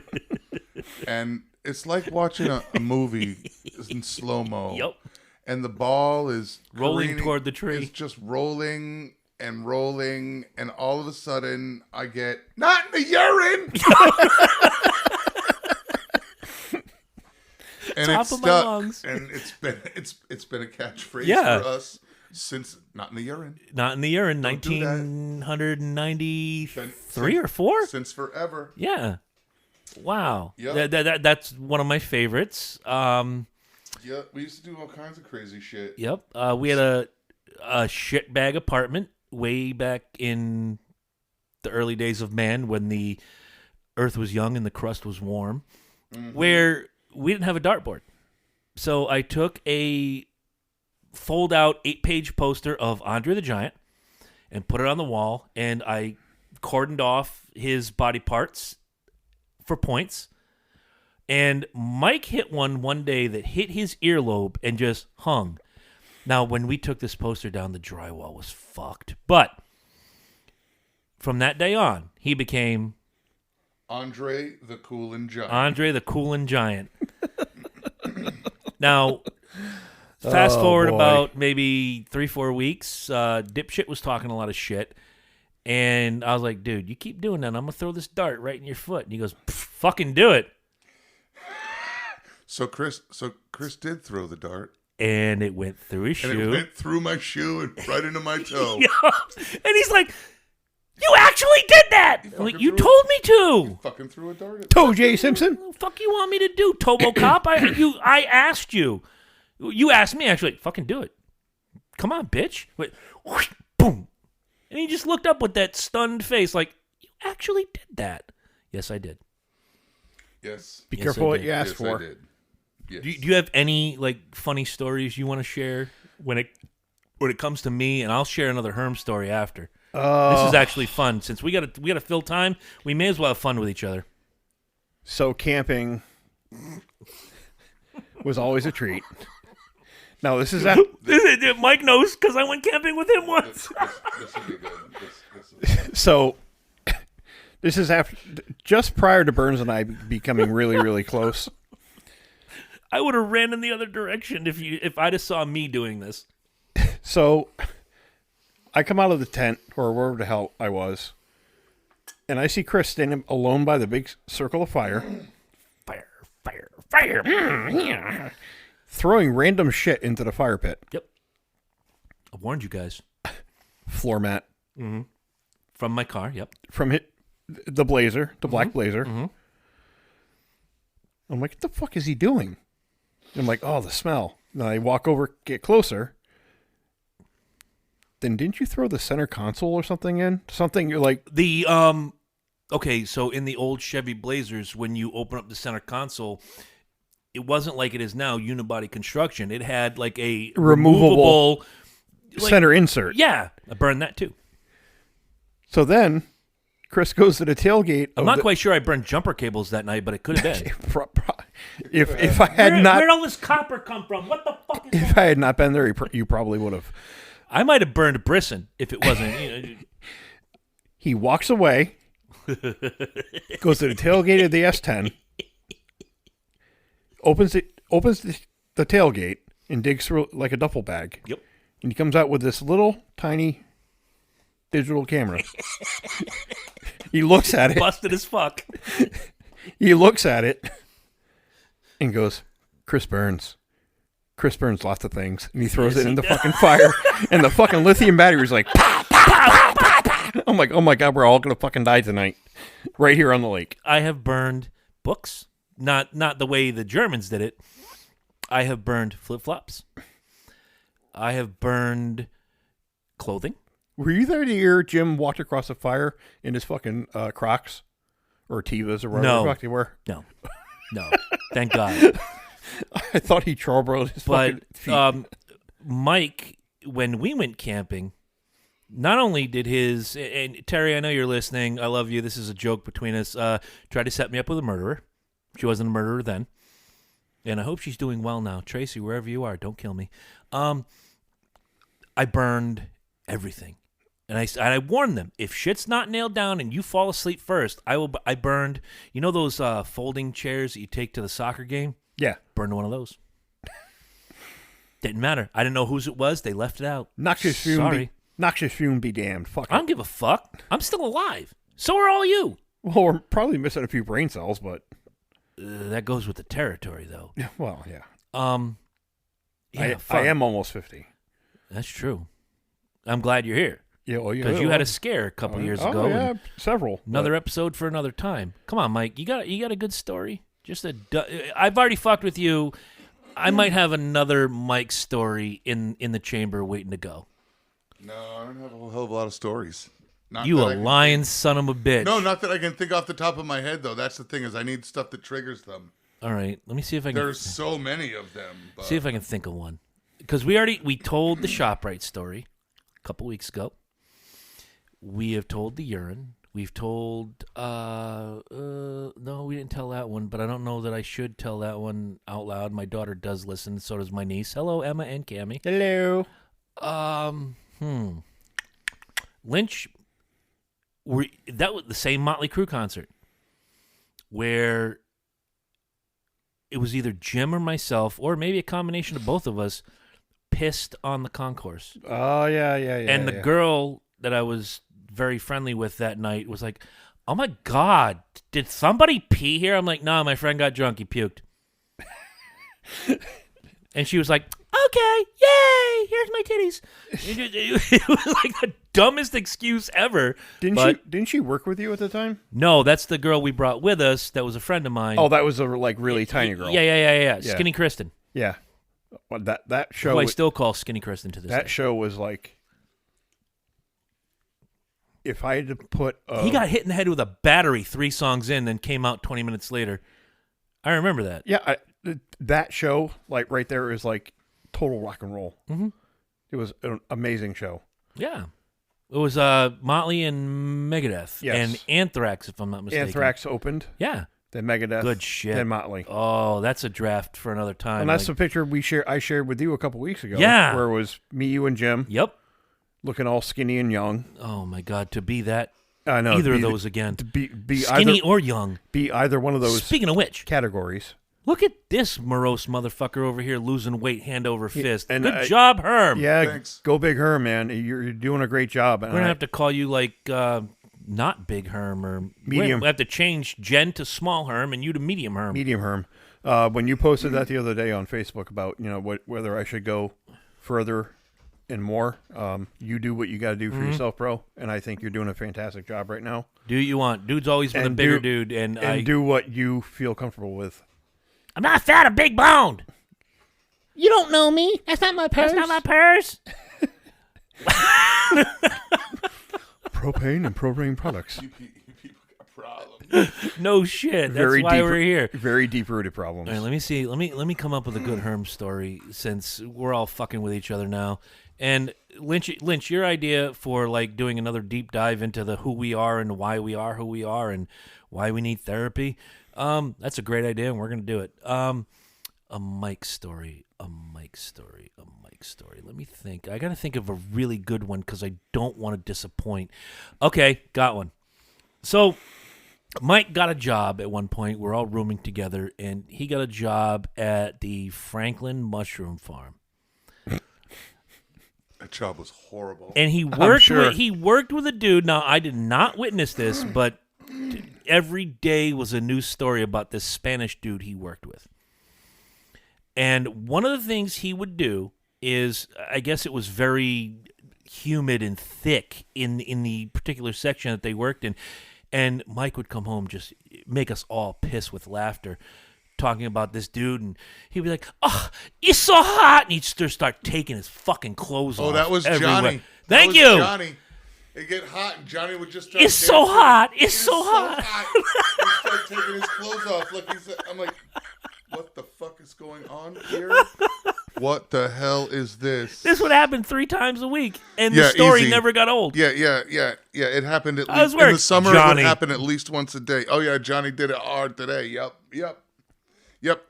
and it's like watching a movie in slow mo. Yep, And the ball is rolling careening. toward the tree. It's just rolling and rolling, and all of a sudden I get not in the urine. And Top it's of my stuck, lungs. and it's been a catchphrase Yeah. for us since not in the urine. Not in the urine. Don't do that. 1993 or 4. Since forever. Yeah. Wow. Yep. That's one of my favorites. Yeah, we used to do all kinds of crazy shit. Yep. We had a shitbag apartment way back in the early days of man when the earth was young and the crust was warm, where we didn't have a dartboard. So I took a fold-out 8-page poster of Andre the Giant and put it on the wall, and I cordoned off his body parts for points. And Mike hit one day that hit his earlobe and just hung. Now, when we took this poster down, the drywall was fucked. But from that day on, he became Andre the Coolin' Giant. Andre the Coolin' Giant. Now, fast forward boy. about maybe 3-4 weeks, Dipshit was talking a lot of shit. And I was like, dude, you keep doing that, I'm going to throw this dart right in your foot. And he goes, fucking do it. So Chris did throw the dart. And it went through his And shoe. it went through my shoe and right into my toe. Yeah. And he's like, you actually did that. I'm like, you told me to. Fucking threw a dart at Toe J. Simpson. What the fuck you want me to do, Tobo Cop? I asked you. You asked me, actually. Fucking do it. come on, bitch. Wait, whoosh, boom. And he just looked up with that stunned face like, you actually did that. Yes, I did. Yes. Be Yes, careful I what did. you ask Yes, for. I did. Yes. Do you have any like funny stories you want to share when it comes to me? And I'll share another Herm story after. This is actually fun. Since we gotta fill time, we may as well have fun with each other. So camping was always a treat. Now this is Mike knows because I went camping with him once. This will be good. This so. This is after, just prior to Burns and I becoming really, really close. I would have ran in the other direction if I'd have saw me doing this. So I come out of the tent or wherever the hell I was, and I see Chris standing alone by the big circle of fire. Fire. Throwing random shit into the fire pit. Yep. I warned you guys. Floor mat. Mm-hmm. From my car, yep. From the blazer, the black blazer. Mm-hmm. I'm like, what the fuck is he doing? I'm like, oh, the smell. Now I walk over, get closer. Then didn't you throw the center console or something in? Something you're like... Okay, so in the old Chevy Blazers, when you open up the center console, it wasn't like it is now, unibody construction. It had like a removable center insert. Yeah, I burned that too. So then, Chris goes to the tailgate. I'm not quite sure I burned jumper cables that night, but it could have been. if I had not... Where'd all this copper come from? What the fuck is If I had not been there, you probably would have. I might have burned Brisson if it wasn't. He walks away, goes to the tailgate of the S10, opens the tailgate, and digs through like a duffel bag. Yep. And he comes out with this little tiny digital camera. He looks at it. Busted as fuck. He looks at it and goes, Chris Burns lots of things. And he throws it in the fucking fire. And the fucking lithium battery is like, pah, pah, pah, pah, pah. I'm like, oh my God, we're all going to fucking die tonight. Right here on the lake. I have burned books. Not the way the Germans did it. I have burned flip-flops. I have burned clothing. Were you there to hear Jim walked across the fire in his fucking Crocs? Or Tevas or whatever the fuck they were? No. Thank God. I thought he charbroiled his fucking feet. Mike, when we went camping, not only did his... And Terry, I know you're listening. I love you. This is a joke between us. Tried to set me up with a murderer. She wasn't a murderer then. And I hope she's doing well now. Tracy, wherever you are, don't kill me. I burned everything. And I warned them, if shit's not nailed down and you fall asleep first, I burned, you know those folding chairs that you take to the soccer game? Yeah. Burned one of those. Didn't matter. I didn't know whose it was. They left it out. Noxious fume be damned. Fuck it. I don't give a fuck. I'm still alive. So are all you. Well, we're probably missing a few brain cells, but... that goes with the territory, though. Well, yeah. I am almost 50. That's true. I'm glad you're here. Yeah, well, because you had a scare a couple years ago. Yeah, several. Another episode for another time. Come on, Mike. You got a good story? I've already fucked with you. I might have another Mike story in the chamber waiting to go. No, I don't have a hell of a lot of stories. Not you that a lying son of a bitch. No, not that I can think off the top of my head, though. That's the thing, is I need stuff that triggers them. All right, let me see if I can. There's so many of them. But... See if I can think of one. Because we told the ShopRite story a couple weeks ago. We have told the urine. We've told, no, we didn't tell that one, but I don't know that I should tell that one out loud. My daughter does listen, so does my niece. Hello, Emma and Cammie. Hello. Lynch, that was the same Motley Crue concert where it was either Jim or myself, or maybe a combination of both of us, pissed on the concourse. Oh, yeah. And the girl that I was very friendly with that night was like, oh my God, did somebody pee here? I'm like, no, my friend got drunk. He puked. And she was like, okay, yay, here's my titties. It was like the dumbest excuse ever. Didn't she work with you at the time? No, that's the girl we brought with us that was a friend of mine. Oh, that was a really tiny girl. Yeah. Skinny Kristen. Yeah. Well, that show, Who I still call Skinny Kristen to this that day. show was like, if I had to put, He got hit in the head with a battery 3 songs in, then came out 20 minutes later. I remember that. yeah, that show, like right there, is like total rock and roll. Mm-hmm. It was an amazing show. Yeah. It was Motley and Megadeth. Yes. And Anthrax, if I'm not mistaken. Anthrax opened, Yeah. then Megadeth, Good shit. then Motley. Oh, that's a draft for another time. And that's the picture I shared with you a couple weeks ago. Yeah. Where it was me, you, and Jim Yep. looking all skinny and young. Oh, my God. To be that, I know. either of those again. To be Skinny either, or young. be either one of those Speaking of which, categories. look at this morose motherfucker over here losing weight hand over fist. and Good job, Herm. Yeah, Thanks. go Big Herm, man. You're doing a great job. And We're going to have to call you like not Big Herm or Medium. We have to change Jen to Small Herm and you to Medium Herm. Medium Herm. When you posted that the other day on Facebook about whether I should go further and more, you do what you got to do for yourself, bro. And I think you're doing a fantastic job right now. Do what you want. Dude's always been a And bigger do- dude. And And do what you feel comfortable with. I'm not fat, I'm big boned. You don't know me. That's not my purse. That's not my purse. Propane and propane products. You people got problems. No shit. That's why we're here. Very deep-rooted problems. All right, let me see. Let me come up with a good Herm story since we're all fucking with each other now. And Lynch, your idea for like doing another deep dive into the who we are and why we are who we are and why we need therapy. That's a great idea, and we're gonna do it. A Mike story. Let me think. I gotta think of a really good one because I don't want to disappoint. Okay, got one. So Mike got a job at one point. We're all rooming together, and he got a job at the Franklin Mushroom Farm. That job was horrible. And he worked sure. he worked with a dude. Now, I did not witness this, but every day was a news story about this Spanish dude he worked with. And one of the things he would do is, I guess it was very humid and thick in the particular section that they worked in. And Mike would come home, just make us all piss with laughter, talking about this dude. And he'd be like, "Oh, it's so hot." And he'd start taking his fucking clothes off. Oh, that was everywhere. Johnny. Thank That you. was Johnny. It get hot, and Johnny would just start It's so dancing. hot. It's so hot. He'd start taking his clothes off. Look, I'm like, what the fuck is going on here? What the hell is this? This would happen 3 times a week, and the story easy. never got old. Yeah. It happened at I was least in wearing- the summer. Johnny. It would happen at least once a day. Oh yeah, Johnny did it hard today. Yep.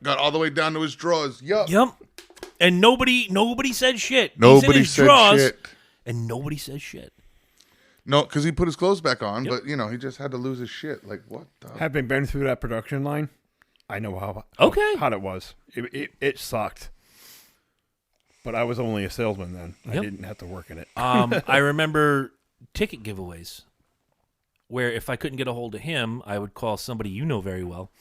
Got all the way down to his drawers. Yep. And nobody said shit. He's in Nobody his said drawers, shit. and nobody says shit. No, because he put his clothes back on, but he just had to lose his shit. Like what the? Having been through that production line, I know how hot it was. It sucked. But I was only a salesman then. I Yep. didn't have to work in it. I remember ticket giveaways where if I couldn't get a hold of him, I would call somebody you know very well,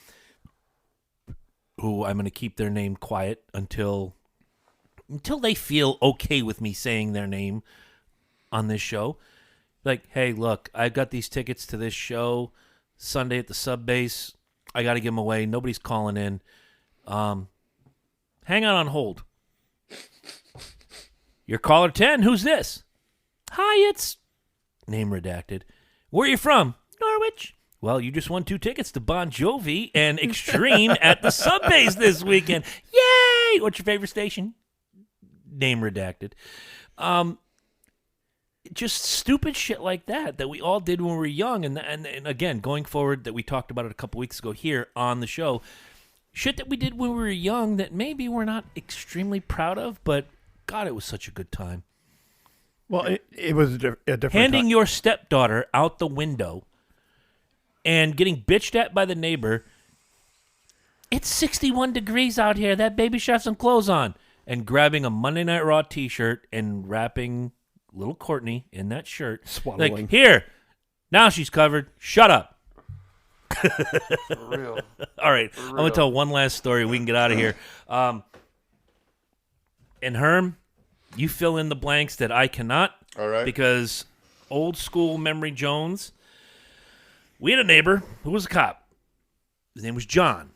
who I'm going to keep their name quiet until they feel okay with me saying their name on this show. Like, hey, look, I've got these tickets to this show Sunday at the sub base. I got to give them away. Nobody's calling in. Hang on hold. Your caller 10, who's this? Hi, it's... Name redacted. Where are you from? Norwich. Well, you just won 2 tickets to Bon Jovi and Extreme at the sub base this weekend. Yay! What's your favorite station? Name redacted. Just stupid shit like that we all did when we were young. And again, going forward, that we talked about it a couple weeks ago here on the show. Shit that we did when we were young that maybe we're not extremely proud of, but God, it was such a good time. Well, it was a different Handing time. your stepdaughter out the window and getting bitched at by the neighbor. It's 61 degrees out here. That baby should have some clothes on. And grabbing a Monday Night Raw t-shirt and wrapping little Courtney in that shirt. Swaddling. Like, here, now she's covered. Shut up. For real. All right, I'm going to tell one last story. We can get out of here. And Herm, you fill in the blanks that I cannot. All right. Because old school memory Jones, we had a neighbor who was a cop. His name was John.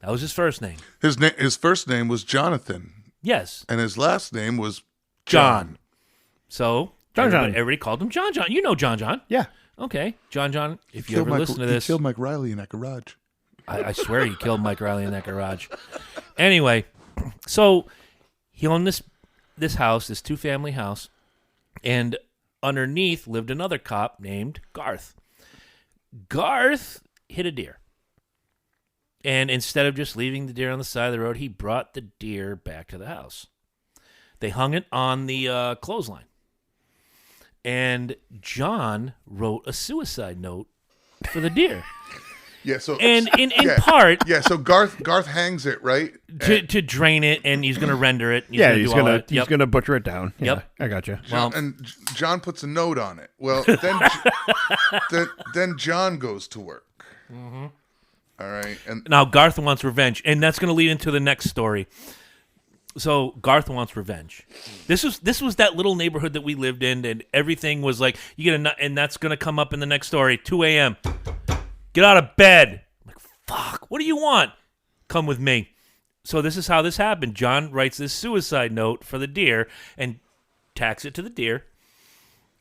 That was his first name. His first name was Jonathan. Yes. And his last name was John. So John. everybody called him John. You know John. Yeah. Okay. John, if you ever listen to this. He killed Mike Riley in that garage. I swear he killed Mike Riley in that garage. Anyway, so he owned this house, this 2-family house, and underneath lived another cop named Garth. Garth hit a deer. And instead of just leaving the deer on the side of the road, he brought the deer back to the house. They hung it on the clothesline. And John wrote a suicide note for the deer. Yeah, so And in part, yeah, so Garth hangs it, right? to drain it, and he's going to render it. He's gonna butcher it down. Yeah, Yep. I got you. And John puts a note on it. Well, then John goes to work. Mm-hmm. All right, and Now Garth wants revenge, and that's going to lead into the next story. So Garth wants revenge. This was that little neighborhood that we lived in, and everything was like you get a nut, and that's going to come up in the next story. 2 a.m. Get out of bed. I'm like, fuck. What do you want? Come with me. So this is how this happened. John writes this suicide note for the deer and tacks it to the deer.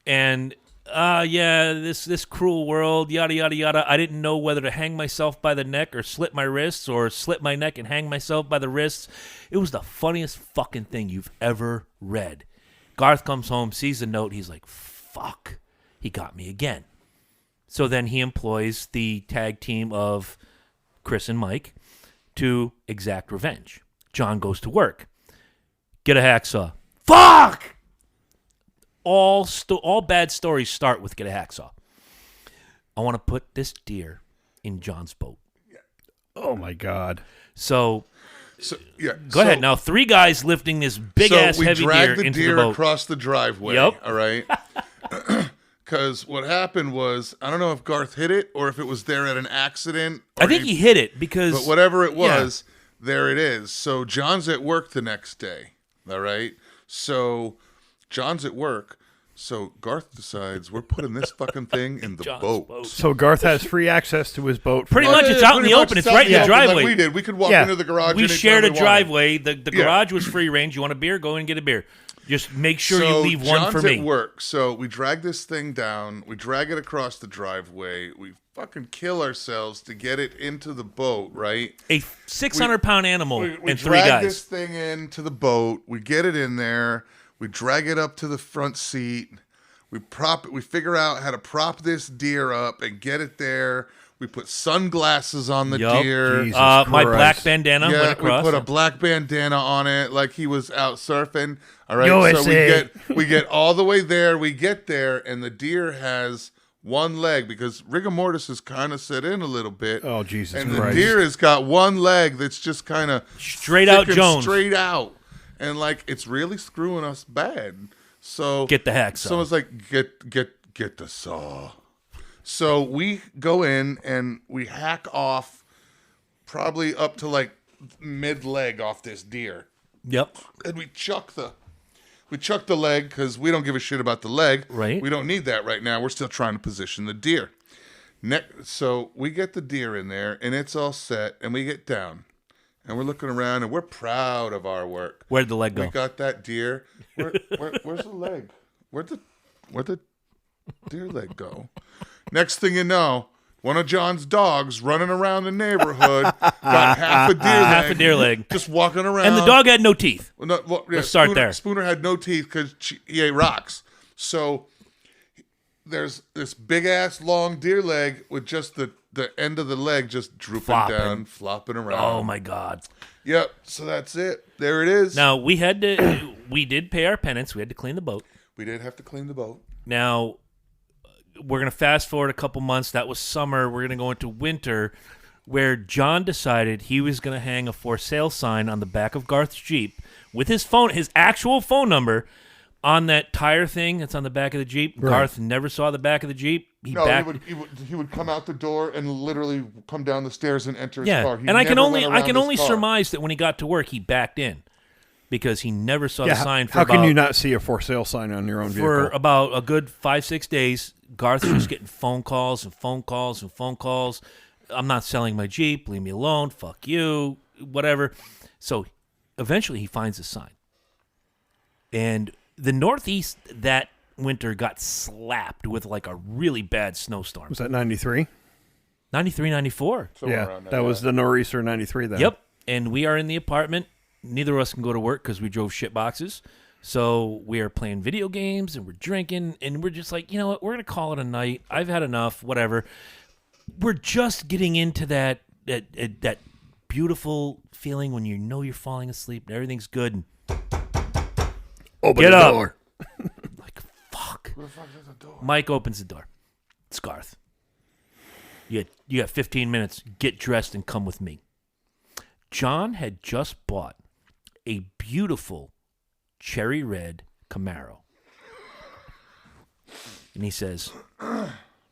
And this cruel world, yada yada yada. I didn't know whether to hang myself by the neck or slit my wrists or slit my neck and hang myself by the wrists. It was the funniest fucking thing you've ever read. Garth comes home, sees the note, he's like, fuck. He got me again. So then he employs the tag team of Chris and Mike to exact revenge. John goes to work. Get a hacksaw. Fuck! All bad stories start with get a hacksaw. I want to put this deer in John's boat. Oh my God. So yeah, go ahead. Now 3 guys lifting this big-ass heavy deer into the boat. So we dragged the deer across the driveway, Yep. all right? Because what happened was, I don't know if Garth hit it or if it was there at an accident. I think he hit it because... But whatever it was, there it is. So John's at work the next day, all right? So John's at work. So Garth decides we're putting this fucking thing in the boat. So Garth has free access to his boat. Pretty much, it's out in the open. It's right in the driveway. Like we did. We could walk into the garage. We shared a driveway. The Yeah. garage was free range. You want a beer? Go in and get a beer. Just make sure you leave one for me. John's at work. So we drag this thing down. We drag it across the driveway. We fucking kill ourselves to get it into the boat, right? A 600-pound animal we and 3 drag guys. this thing into the boat. We get it in there. We drag it up to the front seat. We prop it. We figure out how to prop this deer up and get it there. We put sunglasses on the deer. Jesus my Christ. black bandana went across. We put a black bandana on it like he was out surfing. All right, USA. so we get all the way there. We get there, and the deer has one leg because rigor mortis is kind of set in a little bit. Oh, Jesus And Christ. the deer has got one leg that's just kind of Straight out Jones. straight out, and like it's really screwing us bad. So Get the hacksaw. Someone's like, get the saw. So we go in and we hack off probably up to like mid leg off this deer. Yep. And we chuck the leg because we don't give a shit about the leg. Right. We don't need that right now. We're still trying to position the deer. So we get the deer in there and it's all set and we get down and we're looking around and we're proud of our work. Where'd the leg go? We got that deer. Where's the leg? Where'd the deer leg go? Next thing you know, one of John's dogs running around the neighborhood got half a deer leg. Just walking around. And the dog had no teeth. Let's start there. Spooner had no teeth because he ate rocks. So there's this big-ass long deer leg with just the end of the leg just drooping down, flopping around. Oh, my God. Yep. So that's it. There it is. Now, we did pay our penance. We had to clean the boat. We did have to clean the boat. Now, we're going to fast forward a couple months. That was summer. We're going to go into winter, where John decided he was going to hang a for sale sign on the back of Garth's Jeep with his actual phone number on that tire thing that's on the back of the Jeep. Right. Garth never saw the back of the Jeep. He would come out the door and literally come down the stairs and enter his car. And I can only surmise that when he got to work, he backed in. Because he never saw the sign for how can you not see a for sale sign on your own vehicle? For about a good 5-6 days, Garth's just getting phone calls and phone calls and phone calls. I'm not selling my Jeep. Leave me alone. Fuck you. Whatever. So eventually he finds a sign. And the Northeast that winter got slapped with like a really bad snowstorm. Was that 93? 93, 94. Yeah, that was the nor'easter 93 then. Yep. And we are in the apartment. Neither of us can go to work because we drove shit boxes. So we are playing video games and we're drinking and we're just like, you know what? We're going to call it a night. I've had enough, whatever. We're just getting into that beautiful feeling when you know you're falling asleep and everything's good. And Open get the up. door. Like, fuck. Mike opens the door. It's Garth. You got 15 minutes. Get dressed and come with me. John had just bought a beautiful cherry red Camaro. And he says,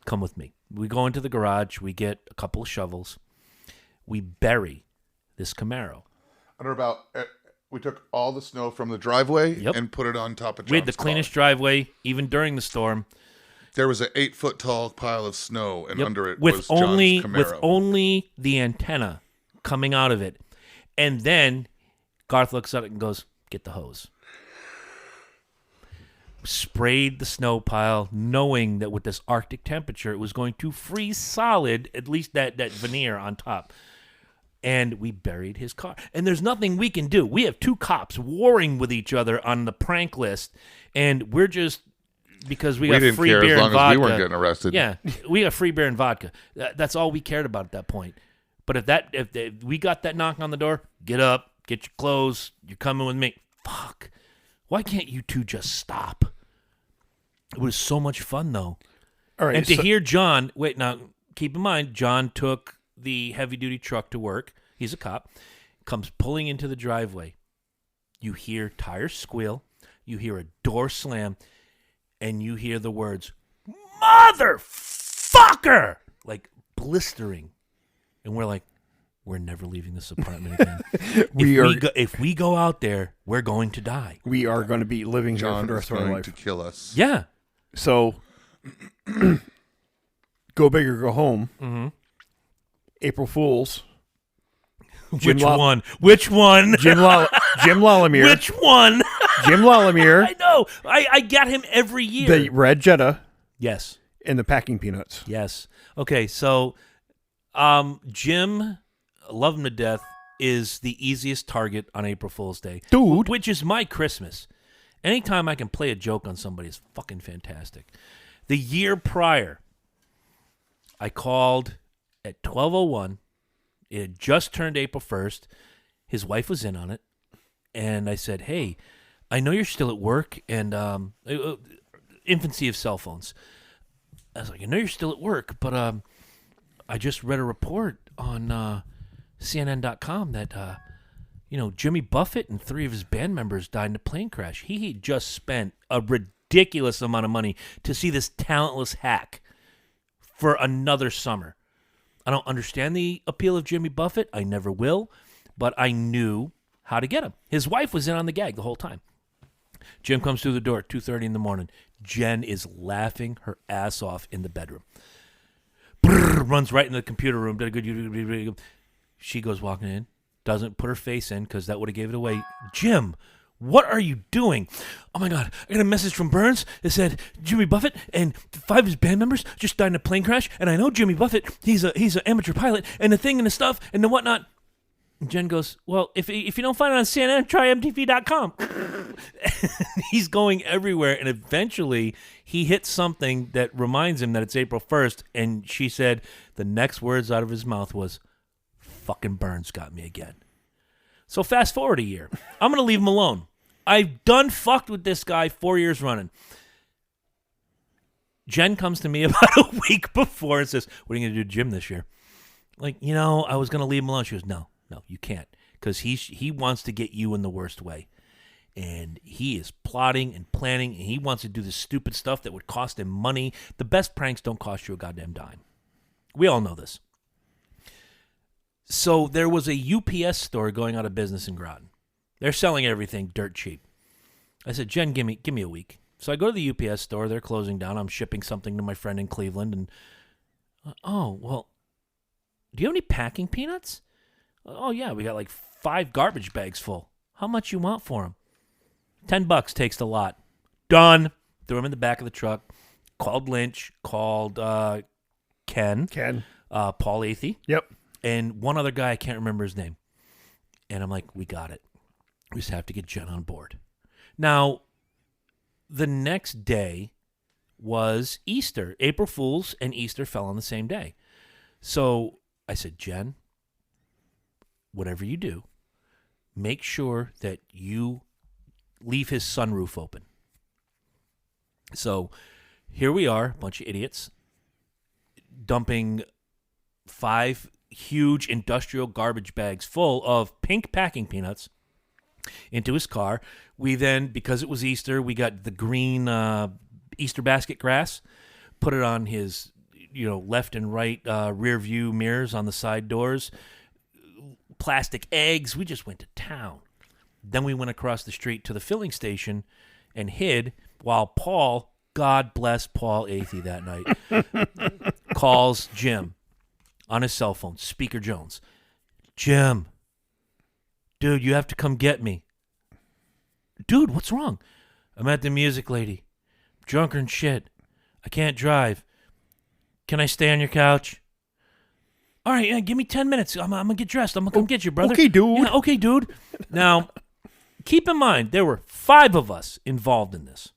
come with me. We go into the garage. We get a couple of shovels. We bury this Camaro. We took all the snow from the driveway Yep. and put it on top of John's We had the cleanest driveway, even during the storm. There was an 8-foot tall pile of snow, and Yep. under it with was only John's Camaro. with only the antenna coming out of it. And then Garth looks at it and goes, get the hose. Sprayed the snow pile, knowing that with this Arctic temperature, it was going to freeze solid, at least that veneer on top. And we buried his car. And there's nothing we can do. We have two cops warring with each other on the prank list, and we're just, because we got didn't free care beer as long and vodka. as we weren't getting arrested. Yeah, we got free beer and vodka. That's all we cared about at that point. But if we got that knock on the door, get up, get your clothes, you're coming with me. Fuck. Why can't you two just stop? It was so much fun, though. All right. And to hear John, wait, now, keep in mind, John took the heavy-duty truck to work. He's a cop. Comes pulling into the driveway. You hear tires squeal. You hear a door slam. And you hear the words, motherfucker! Like, blistering. And we're like, we're never leaving this apartment again. If we go out there, we're going to die. We are going to be living here for John the is rest of our going life. to kill us. Yeah. So, go big or go home. Mm-hmm. April Fools. Which one? Which one? Jim Lalamier. Which one? Jim Lalamier. I know. I got him every year. The red Jetta. Yes. And the packing peanuts. Yes. Okay, so Jim, love him to death, is the easiest target on April Fool's Day. Dude. Which is my Christmas. Anytime I can play a joke on somebody is fucking fantastic. The year prior, I called at 12:01. It had just turned April 1st. His wife was in on it. And I said, hey, I know you're still at work and infancy of cell phones. I was like, I know you're still at work, but I just read a report on CNN.com that, Jimmy Buffett and 3 of his band members died in a plane crash. He just spent a ridiculous amount of money to see this talentless hack for another summer. I don't understand the appeal of Jimmy Buffett. I never will, but I knew how to get him. His wife was in on the gag the whole time. Jim comes through the door at 2:30 in the morning. Jen is laughing her ass off in the bedroom. Runs right into the computer room. She goes walking in, doesn't put her face in because that would have gave it away. Jim, what are you doing? Oh my God, I got a message from Burns that said Jimmy Buffett and 5 of his band members just died in a plane crash, and I know Jimmy Buffett, he's an amateur pilot, and the thing and the stuff and the whatnot. And Jen goes, well, if you don't find it on CNN, try MTV.com. He's going everywhere, and eventually he hits something that reminds him that it's April 1st, and she said the next words out of his mouth was, fucking Burns got me again. So fast forward a year. I'm going to leave him alone. I've done fucked with this guy 4 years running. Jen comes to me about a week before and says, what are you going to do to Jim this year? Like, I was going to leave him alone. She goes, no, you can't. Because he wants to get you in the worst way. And he is plotting and planning, and he wants to do this stupid stuff that would cost him money. The best pranks don't cost you a goddamn dime. We all know this. So there was a UPS store going out of business in Groton. They're selling everything dirt cheap. I said, Jen, give me a week. So I go to the UPS store. They're closing down. I'm shipping something to my friend in Cleveland. And, well, do you have any packing peanuts? Oh, yeah, we got like 5 garbage bags full. How much you want for them? $10 takes the lot. Done. Threw him in the back of the truck. Called Lynch. Called Ken. Paul Athey. Yep. And one other guy, I can't remember his name. And I'm like, we got it. We just have to get Jen on board. Now, the next day was Easter. April Fool's and Easter fell on the same day. So I said, Jen, whatever you do, make sure that you leave his sunroof open. So here we are, a bunch of idiots, dumping 5 huge industrial garbage bags full of pink packing peanuts into his car. We then, because it was Easter, we got the green Easter basket grass, put it on his left and right rear view mirrors on the side doors, plastic eggs. We just went to town. Then we went across the street to the filling station and hid while Paul, God bless Paul Athey that night, calls Jim on his cell phone, Speaker Jones. Jim, dude, you have to come get me. Dude, what's wrong? I'm at the music lady. Drunker and shit. I can't drive. Can I stay on your couch? All right, yeah, give me 10 minutes. I'm going to get dressed. I'm going to come get you, brother. Okay, dude. Yeah, okay, dude. Now, keep in mind, there were 5 of us involved in this.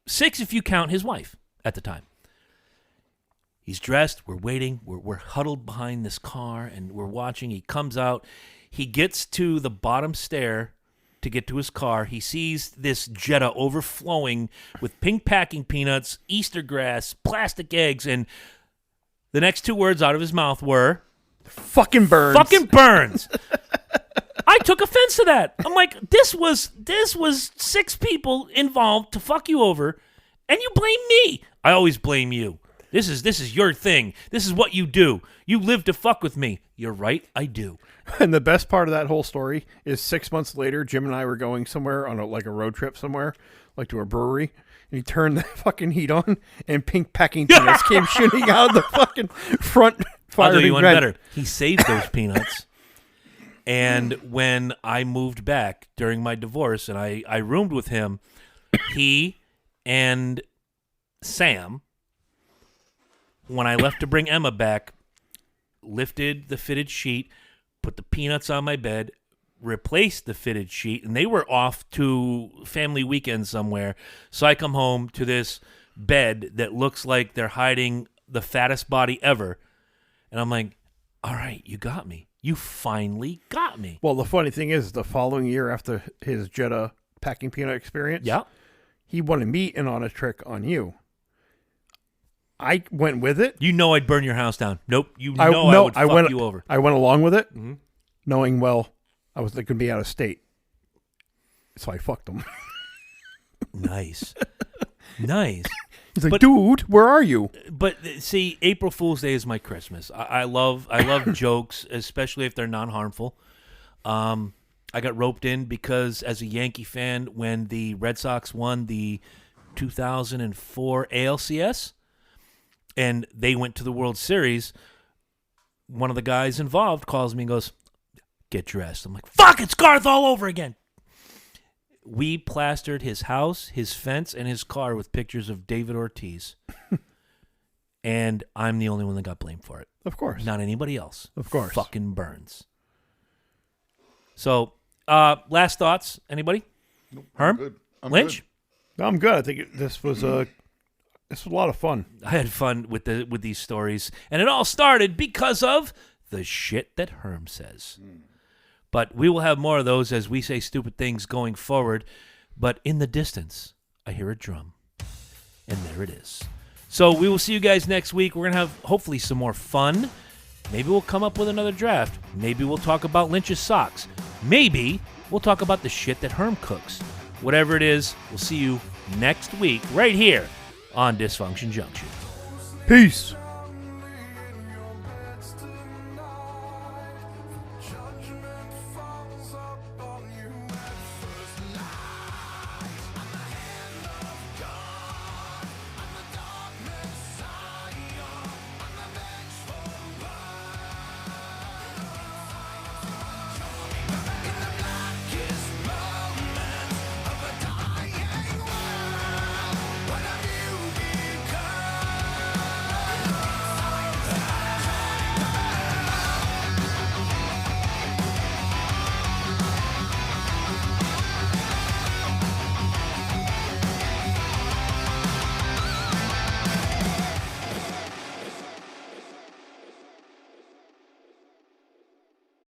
6 if you count his wife at the time. He's dressed. We're waiting. We're huddled behind this car, and we're watching. He comes out. He gets to the bottom stair to get to his car. He sees this Jetta overflowing with pink packing peanuts, Easter grass, plastic eggs, and the next 2 words out of his mouth were, fucking burns. Fucking burns. I took offense to that. I'm like, this was 6 people involved to fuck you over, and you blame me. I always blame you. This is your thing. This is what you do. You live to fuck with me. You're right, I do. And the best part of that whole story is 6 months later, Jim and I were going somewhere on a road trip somewhere, like to a brewery, and he turned the fucking heat on, and pink packing peanuts came shooting out of the fucking front fire. I'll do you one better. He saved those peanuts. And when I moved back during my divorce and I roomed with him, he and Sam, when I left to bring Emma back, lifted the fitted sheet, put the peanuts on my bed, replaced the fitted sheet, and they were off to family weekend somewhere. So I come home to this bed that looks like they're hiding the fattest body ever. And I'm like, all right, you got me. You finally got me. Well, the funny thing is, the following year after his Jetta packing peanut experience, he wanted me in on a trick on you. I went with it. You know I'd burn your house down. Nope. I would fuck you over. I went along with it, knowing, I was going to be out of state. So I fucked him. Nice. Nice. He's like, dude, where are you? But see, April Fool's Day is my Christmas. I love jokes, especially if they're non-harmful. I got roped in because as a Yankee fan, when the Red Sox won the 2004 ALCS and they went to the World Series, one of the guys involved calls me and goes, get dressed. I'm like, fuck, it's Garth all over again. We plastered his house, his fence, and his car with pictures of David Ortiz. And I'm the only one that got blamed for it. Of course. Not anybody else. Of course. Fucking burns. So, last thoughts? Anybody? Nope, Herm? I'm good. Lynch? Good. No, I'm good. I think this was a lot of fun. I had fun with these stories. And it all started because of the shit that Herm says. But we will have more of those as we say stupid things going forward. But in the distance, I hear a drum. And there it is. So we will see you guys next week. We're going to have, hopefully, some more fun. Maybe we'll come up with another draft. Maybe we'll talk about Lynch's socks. Maybe we'll talk about the shit that Herm cooks. Whatever it is, we'll see you next week right here on Dysfunction Junction. Peace.